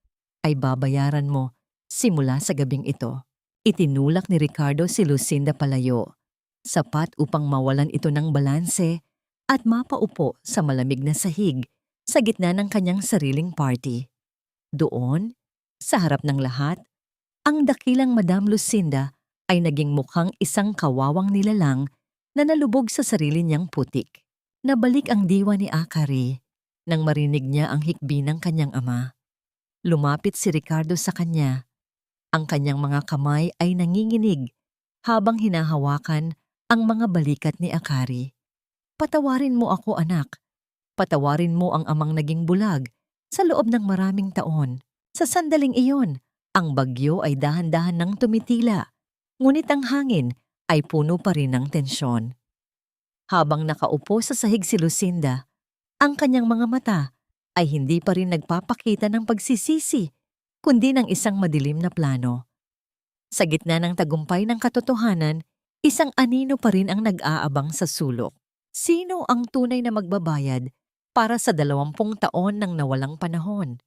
ay babayaran mo simula sa gabing ito. Itinulak ni Ricardo si Lucinda palayo, sapat upang mawalan ito ng balanse at mapaupo sa malamig na sahig sa gitna ng kanyang sariling party. Doon, sa harap ng lahat, ang dakilang Madam Lucinda ay naging mukhang isang kawawang nilalang na nalubog sa sarili niyang putik. Nabalik ang diwa ni Akari nang marinig niya ang hikbi ng kanyang ama. Lumapit si Ricardo sa kanya. Ang kanyang mga kamay ay nanginginig habang hinahawakan ang mga balikat ni Akari. Patawarin mo ako, anak. Patawarin mo ang amang naging bulag sa loob ng maraming taon. Sa sandaling iyon, ang bagyo ay dahan-dahan nang tumitila, ngunit ang hangin ay puno pa rin ng tensyon. Habang nakaupo sa sahig si Lucinda, ang kanyang mga mata ay hindi pa rin nagpapakita ng pagsisisi, kundi ng isang madilim na plano. Sa gitna ng tagumpay ng katotohanan, isang anino pa rin ang nag-aabang sa sulok. Sino ang tunay na magbabayad para sa 20 taon ng nawalang panahon?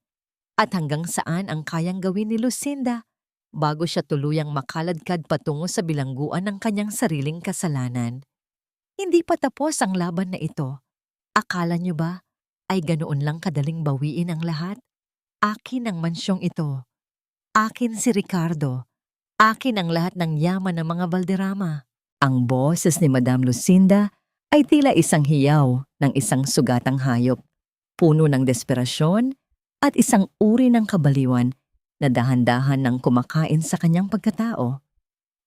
At hanggang saan ang kayang gawin ni Lucinda bago siya tuluyang makaladkad patungo sa bilangguan ng kanyang sariling kasalanan? Hindi pa tapos ang laban na ito. Akala niyo ba ay ganoon lang kadaling bawiin ang lahat? Akin ang mansyong ito. Akin si Ricardo. Akin ang lahat ng yaman ng mga Valderrama. Ang boses ni Madam Lucinda ay tila isang hiyaw ng isang sugatang hayop, puno ng desperasyon at isang uri ng kabaliwan na dahan-dahan nang kumakain sa kanyang pagkatao.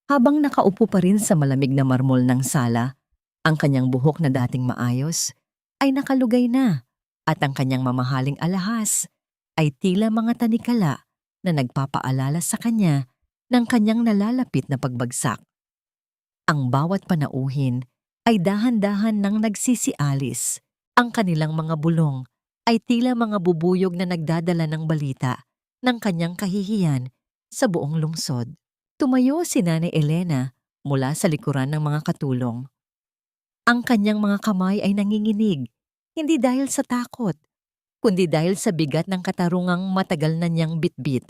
Habang nakaupo pa rin sa malamig na marmol ng sala, ang kanyang buhok na dating maayos ay nakalugay na at ang kanyang mamahaling alahas ay tila mga tanikala na nagpapaalala sa kanya ng kanyang nalalapit na pagbagsak. Ang bawat panauhin ay dahan-dahan nang nagsisialis. Ang kanilang mga bulong ay tila mga bubuyog na nagdadala ng balita ng kanyang kahihiyan sa buong lungsod. Tumayo si Nanay Elena mula sa likuran ng mga katulong. Ang kanyang mga kamay ay nanginginig, hindi dahil sa takot, kundi dahil sa bigat ng katarungang matagal na niyang bitbit.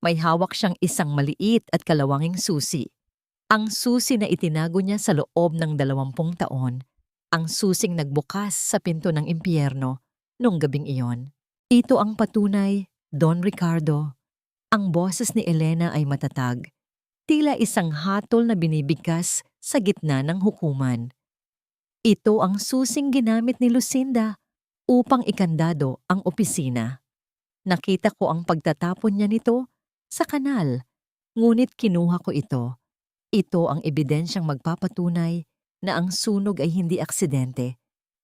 May hawak siyang isang maliit at kalawanging susi. Ang susi na itinago niya sa loob ng 20 taon, ang susing nagbukas sa pinto ng impyerno noong gabing iyon. Ito ang patunay, Don Ricardo. Ang boses ni Elena ay matatag, tila isang hatol na binibigkas sa gitna ng hukuman. Ito ang susing ginamit ni Lucinda upang ikandado ang opisina. Nakita ko ang pagtatapon niya nito sa kanal, ngunit kinuha ko ito. Ito ang ebidensyang magpapatunay na ang sunog ay hindi aksidente,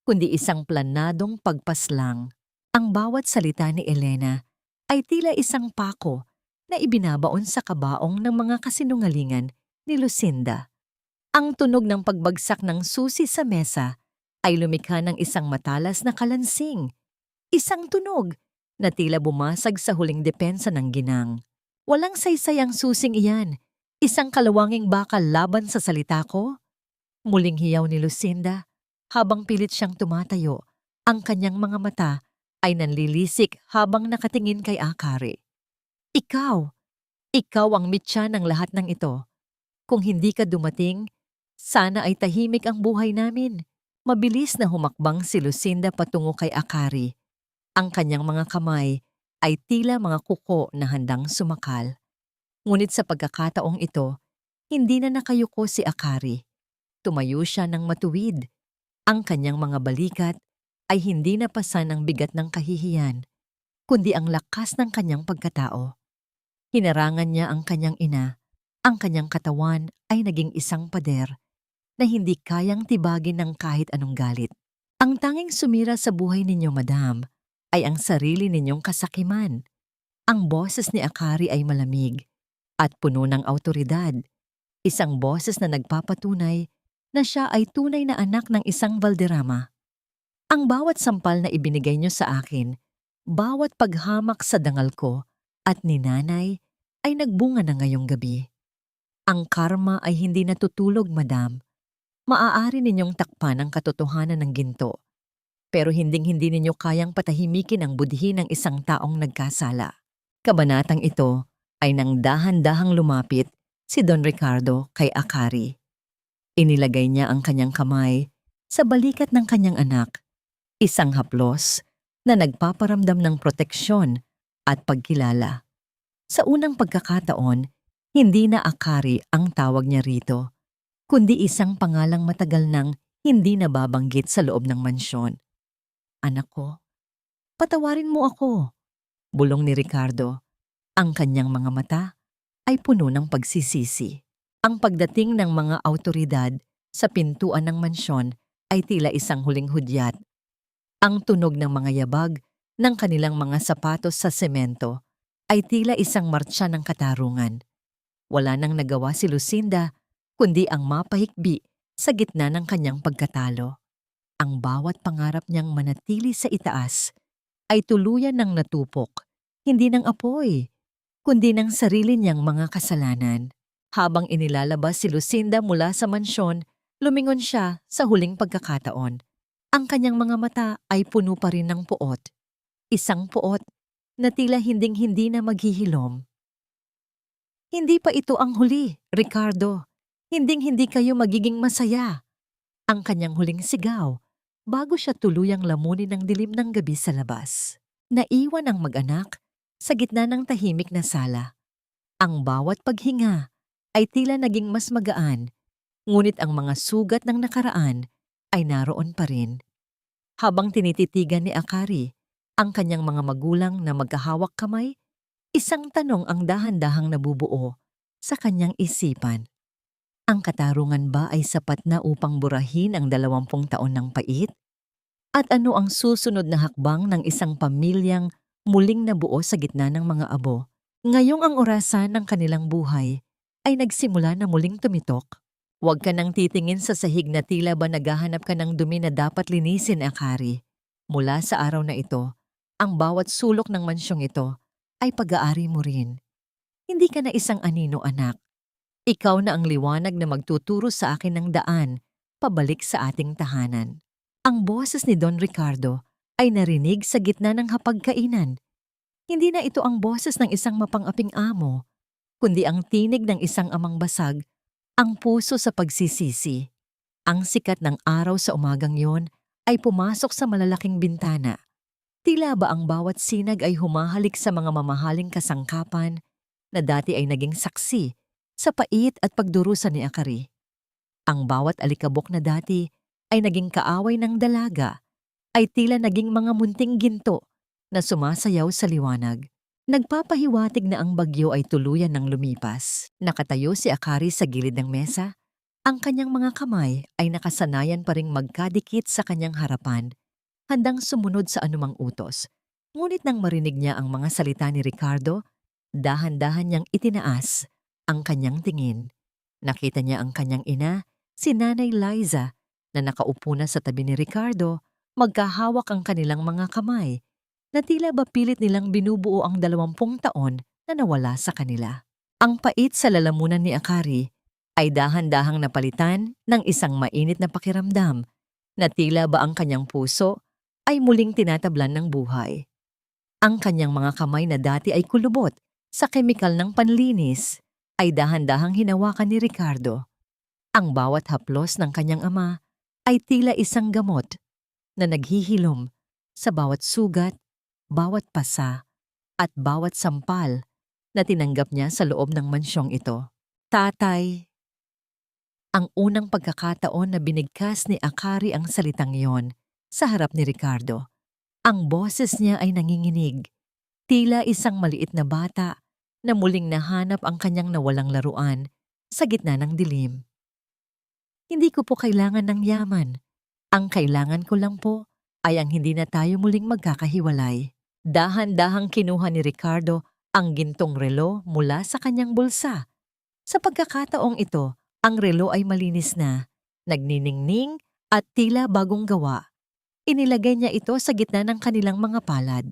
kundi isang planadong pagpaslang. Ang bawat salita ni Elena ay tila isang pako na ibinabaon sa kabaong ng mga kasinungalingan ni Lucinda. Ang tunog ng pagbagsak ng susi sa mesa ay lumikha ng isang matalas na kalansing. Isang tunog na tila bumasag sa huling depensa ng ginang. Walang saysay ang susing iyan. Isang kalawanging bakal laban sa salita ko. Muling hiyaw ni Lucinda habang pilit siyang tumatayo. Ang kanyang mga mata ay nanlilisik habang nakatingin kay Akari. Ikaw ang mitya ng lahat ng ito. Kung hindi ka dumating, sana ay tahimik ang buhay namin. Mabilis na humakbang si Lucinda patungo kay Akari. Ang kanyang mga kamay ay tila mga kuko na handang sumakal. Ngunit sa pagkakataong ito, hindi na nakayuko si Akari. Tumayo siya ng matuwid. Ang kanyang mga balikat ay hindi napasan ng bigat ng kahihiyan, kundi ang lakas ng kanyang pagkatao. Hinarangan niya ang kanyang ina. Ang kanyang katawan ay naging isang pader na hindi kayang tibagin ng kahit anong galit. Ang tanging sumira sa buhay ninyo, madam, ay ang sarili ninyong kasakiman. Ang boses ni Akari ay malamig at puno ng awtoridad. Isang boses na nagpapatunay na siya ay tunay na anak ng isang Valderrama. Ang bawat sampal na ibinigay niyo sa akin, bawat paghamak sa dangal ko at ni nanay ay nagbunga na ngayong gabi. Ang karma ay hindi natutulog, madam. Maaari ninyong takpan ang katotohanan ng ginto, pero hinding-hindi ninyo kayang patahimikin ang budhi ng isang taong nagkasala. Kabanatang ito ay nang dahan-dahang lumapit si Don Ricardo kay Akari. Inilagay niya ang kanyang kamay sa balikat ng kanyang anak, isang haplos na nagpaparamdam ng proteksyon at pagkilala. Sa unang pagkakataon, hindi na Akari ang tawag niya rito, kundi isang pangalang matagal nang hindi nababanggit sa loob ng mansyon. Anak ko, patawarin mo ako, bulong ni Ricardo. Ang kanyang mga mata ay puno ng pagsisisi. Ang pagdating ng mga awtoridad sa pintuan ng mansyon ay tila isang huling hudyat. Ang tunog ng mga yabag ng kanilang mga sapatos sa semento ay tila isang martsa ng katarungan. Wala nang nagawa si Lucinda kundi ang mapahikbi sa gitna ng kanyang pagkatalo. Ang bawat pangarap niyang manatili sa itaas ay tuluyan ng natupok, hindi ng apoy, kundi ng sarili niyang mga kasalanan. Habang inilalabas si Lucinda mula sa mansyon, lumingon siya sa huling pagkakataon. Ang kanyang mga mata ay puno pa rin ng puot. Isang puot na tila hinding-hindi na maghihilom. Hindi pa ito ang huli, Ricardo. Hinding-hindi kayo magiging masaya. Ang kanyang huling sigaw bago siya tuluyang lamunin ng dilim ng gabi sa labas. Naiwan ang mag-anak sa gitna ng tahimik na sala. Ang bawat paghinga ay tila naging mas magaan, ngunit ang mga sugat ng nakaraan ay naroon pa rin. Habang tinititigan ni Akari ang kanyang mga magulang na magkahawak kamay, isang tanong ang dahan-dahang nabubuo sa kanyang isipan. Ang katarungan ba ay sapat na upang burahin ang 20 taon ng pait? At ano ang susunod na hakbang ng isang pamilyang muling nabuo sa gitna ng mga abo? Ngayong ang orasan ng kanilang buhay ay nagsimula na muling tumitok. Huwag ka nang titingin sa sahig na tila ba naghahanap ka ng dumi na dapat linisin, Akari. Mula sa araw na ito, ang bawat sulok ng mansyong ito ay pag-aari mo rin. Hindi ka na isang anino, anak. Ikaw na ang liwanag na magtuturo sa akin ng daan pabalik sa ating tahanan. Ang boses ni Don Ricardo ay narinig sa gitna ng hapagkainan. Hindi na ito ang boses ng isang mapang-aping amo, kundi ang tinig ng isang amang basag, ang puso sa pagsisisi. Ang sikat ng araw sa umagang yon ay pumasok sa malalaking bintana. Tila ba ang bawat sinag ay humahalik sa mga mamahaling kasangkapan na dati ay naging saksi sa pait at pagdurusa ni Akari. Ang bawat alikabok na dati ay naging kaaway ng dalaga, ay tila naging mga munting ginto na sumasayaw sa liwanag. Nagpapahiwatig na ang bagyo ay tuluyan ng lumipas. Nakatayo si Akari sa gilid ng mesa. Ang kanyang mga kamay ay nakasanayan pa ring magkadikit sa kanyang harapan, handang sumunod sa anumang utos. Ngunit nang marinig niya ang mga salita ni Ricardo, Dahan-dahan niyang itinaas ang kanyang tingin. Nakita niya ang kanyang ina, si Nanay Liza, na nakaupo na sa tabi ni Ricardo, magkahawak ang kanilang mga kamay, na tila ba pilit nilang binubuo ang 20 taon na nawala sa kanila. Ang pait sa lalamunan ni Akari ay dahan-dahang napalitan ng isang mainit na pakiramdam na tila ba ang kanyang puso ay muling tinatablan ng buhay. Ang kanyang mga kamay na dati ay kulubot sa kemikal ng panlinis ay dahan-dahang hinawakan ni Ricardo. Ang bawat haplos ng kanyang ama ay tila isang gamot na naghihilom sa bawat sugat, bawat pasa, at bawat sampal na tinanggap niya sa loob ng mansyong ito. Tatay. Ang unang pagkakataon na binigkas ni Akari ang salitang iyon sa harap ni Ricardo. Ang boses niya ay nanginginig, tila isang maliit na bata na muling nahanap ang kanyang nawalang laruan sa gitna ng dilim. Hindi ko po kailangan ng yaman. Ang kailangan ko lang po ay ang hindi na tayo muling magkakahiwalay. Dahan-dahang kinuha ni Ricardo ang gintong relo mula sa kanyang bulsa. Sa pagkakataong ito, ang relo ay malinis na, nagniningning at tila bagong gawa. Inilagay niya ito sa gitna ng kanilang mga palad.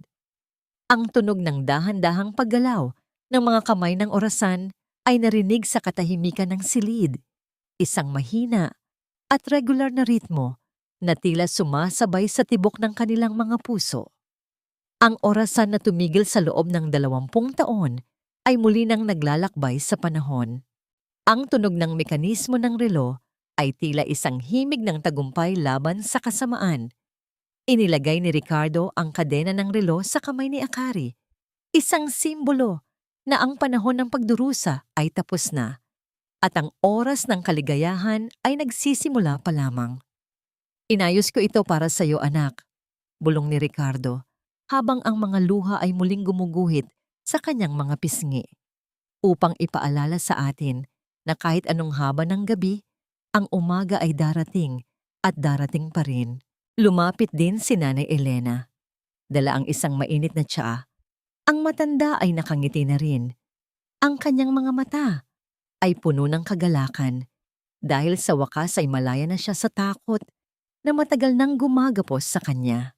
Ang tunog ng dahan-dahang paggalaw ng mga kamay ng orasan ay narinig sa katahimikan ng silid, isang mahina at regular na ritmo na tila sumasabay sa tibok ng kanilang mga puso. Ang orasan na tumigil sa loob ng 20 taon ay muli nang naglalakbay sa panahon. Ang tunog ng mekanismo ng relo ay tila isang himig ng tagumpay laban sa kasamaan. Inilagay ni Ricardo ang kadena ng relo sa kamay ni Akari, isang simbolo na ang panahon ng pagdurusa ay tapos na at ang oras ng kaligayahan ay nagsisimula pa lamang. Inayos ko ito para sa iyo, anak, bulong ni Ricardo, habang ang mga luha ay muling gumuguhit sa kanyang mga pisngi, upang ipaalala sa atin na kahit anong haba ng gabi, ang umaga ay darating at darating pa rin. Lumapit din si Nanay Elena. Dala ang isang mainit na tsaa. Ang matanda ay nakangiti na rin. Ang kanyang mga mata ay puno ng kagalakan dahil sa wakas ay malaya na siya sa takot na matagal nang gumagapos sa kanya.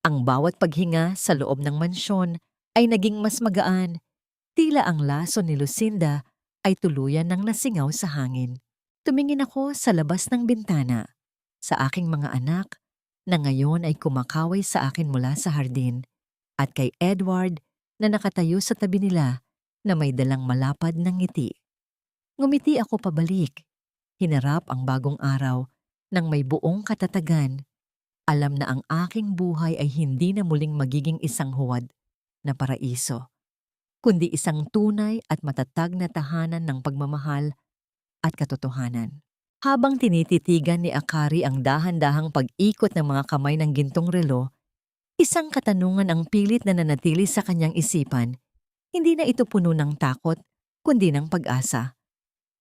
Ang bawat paghinga sa loob ng mansyon ay naging mas magaan, tila ang laso ni Lucinda ay tuluyan ng nasingaw sa hangin. Tumingin ako sa labas ng bintana, sa aking mga anak na ngayon ay kumakaway sa akin mula sa hardin, at kay Edward na nakatayo sa tabi nila na may dalang malapad ng ngiti. Ngumiti ako pabalik, hinarap ang bagong araw ng may buong katatagan. Alam na ang aking buhay ay hindi na muling magiging isang huwad na paraiso, kundi isang tunay at matatag na tahanan ng pagmamahal at katotohanan. Habang tinititigan ni Akari ang dahan-dahang pag-ikot ng mga kamay ng gintong relo, isang katanungan ang pilit na nanatili sa kanyang isipan. Hindi na ito puno ng takot, kundi ng pag-asa.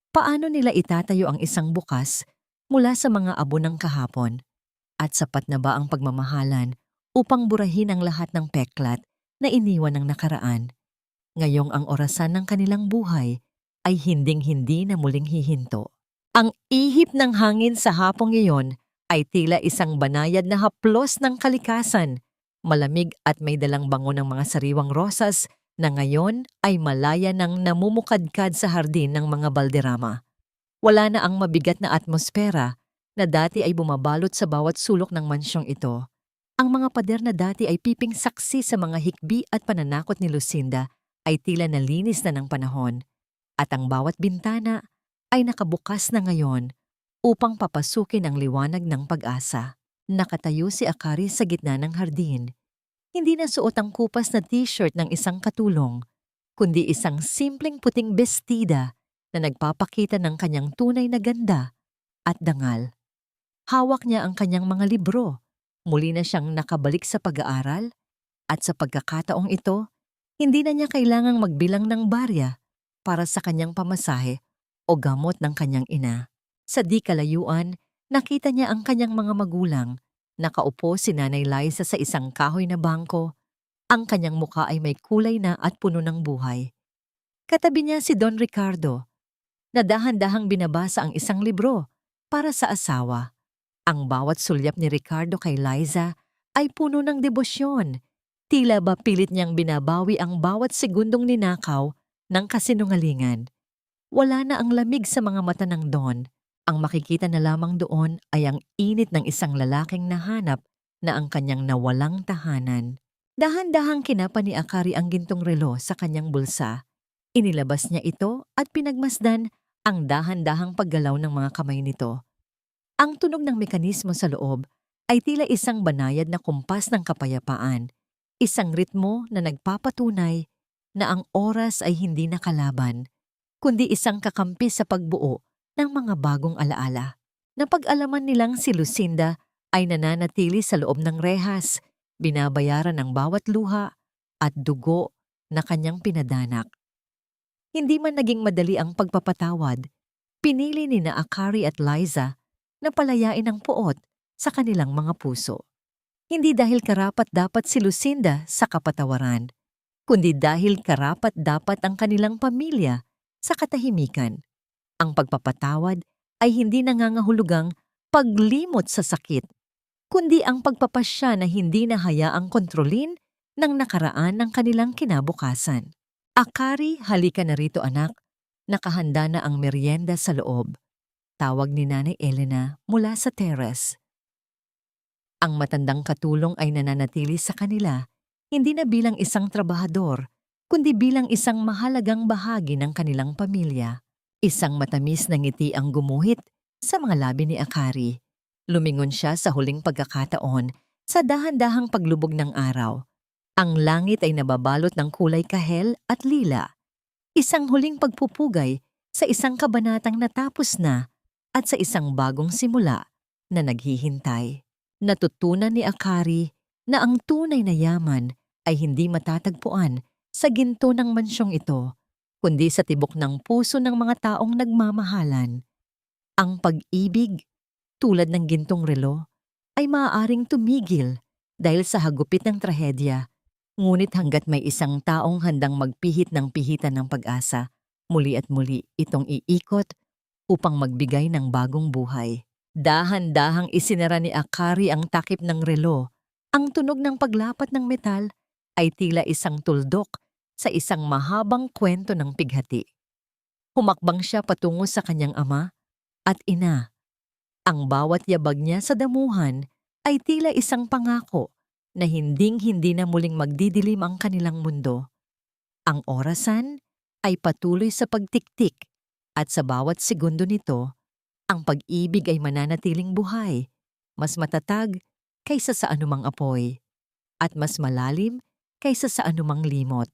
Paano nila itatayo ang isang bukas mula sa mga abo ng kahapon? At sapat na ba ang pagmamahalan upang burahin ang lahat ng peklat na iniwan ng nakaraan? Ngayong ang orasan ng kanilang buhay ay hinding-hindi na muling hihinto. Ang ihip ng hangin sa hapong iyon ay tila isang banayad na haplos ng kalikasan, malamig at may dalang bango ng mga sariwang rosas na ngayon ay malaya ng namumukadkad sa hardin ng mga balderrama. Wala na ang mabigat na atmosfera na dati ay bumabalot sa bawat sulok ng mansyong ito. Ang mga pader na dati ay piping saksi sa mga hikbi at pananakot ni Lucinda ay tila nalinis na ng panahon, at ang bawat bintana ay nakabukas na ngayon upang papasukin ang liwanag ng pag-asa. Nakatayo si Akari sa gitna ng hardin. Hindi na suot ang kupas na t-shirt ng isang katulong, kundi isang simpleng puting bestida na nagpapakita ng kanyang tunay na ganda at dangal. Hawak niya ang kanyang mga libro. Muli na siyang nakabalik sa pag-aaral, at sa pagkakataong ito, hindi na niya kailangang magbilang ng barya para sa kanyang pamasahe o gamot ng kanyang ina. Sa di kalayuan, nakita niya ang kanyang mga magulang. Nakaupo si Nanay Liza sa isang kahoy na bangko. Ang kanyang muka ay may kulay na at puno ng buhay. Katabi niya si Don Ricardo, na dahan-dahang binabasa ang isang libro para sa asawa. Ang bawat sulyap ni Ricardo kay Liza ay puno ng debosyon. Tila ba pilit niyang binabawi ang bawat segundong ninakaw ng kasinungalingan. Wala na ang lamig sa mga mata ng Don. Ang makikita na lamang doon ay ang init ng isang lalaking nahanap na ang kanyang nawalang tahanan. Dahan-dahang kinapa ni Akari ang gintong relo sa kanyang bulsa. Inilabas niya ito at pinagmasdan ang dahan-dahang paggalaw ng mga kamay nito. Ang tunog ng mekanismo sa loob ay tila isang banayad na kumpas ng kapayapaan, isang ritmo na nagpapatunay na ang oras ay hindi nakalaban, kundi isang kakampi sa pagbuo ng mga bagong alaala. Napag-alaman nilang si Lucinda ay nananatili sa loob ng rehas, binabayaran ng bawat luha at dugo na kanyang pinadanak. Hindi man naging madali ang pagpapatawad, pinili ni na Akari at Liza na palayain ang puot sa kanilang mga puso. Hindi dahil karapat-dapat si Lucinda sa kapatawaran, kundi dahil karapat-dapat ang kanilang pamilya sa katahimikan. Ang pagpapatawad ay hindi nangangahulugang paglimot sa sakit, kundi ang pagpapasya na hindi nahayaang kontrolin ng nakaraan ng kanilang kinabukasan. Akari, halika na rito anak, nakahanda na ang merienda sa loob. Tawag ni Nanay Elena mula sa terrace. Ang matandang katulong ay nananatili sa kanila, hindi na bilang isang trabahador, kundi bilang isang mahalagang bahagi ng kanilang pamilya. Isang matamis na ngiti ang gumuhit sa mga labi ni Akari. Lumingon siya sa huling pagkakataon sa dahan-dahang paglubog ng araw. Ang langit ay nababalot ng kulay kahel at lila. Isang huling pagpupugay sa isang kabanatang natapos na at sa isang bagong simula na naghihintay. Natutunan ni Akari na ang tunay na yaman ay hindi matatagpuan sa ginto ng mansyong ito, kundi sa tibok ng puso ng mga taong nagmamahalan. Ang pag-ibig, tulad ng gintong relo, ay maaaring tumigil dahil sa hagupit ng trahedya, ngunit hanggat may isang taong handang magpihit ng pihitan ng pag-asa, muli at muli itong iikot upang magbigay ng bagong buhay. Dahan-dahang isinara ni Akari ang takip ng relo. Ang tunog ng paglapat ng metal ay tila isang tuldok sa isang mahabang kwento ng pighati. Humakbang siya patungo sa kanyang ama at ina. Ang bawat yabag niya sa damuhan ay tila isang pangako na hinding-hindi na muling magdidilim ang kanilang mundo. Ang orasan ay patuloy sa pagtiktik at sa bawat segundo nito, ang pag-ibig ay mananatiling buhay, mas matatag kaysa sa anumang apoy, at mas malalim kaysa sa anumang limot.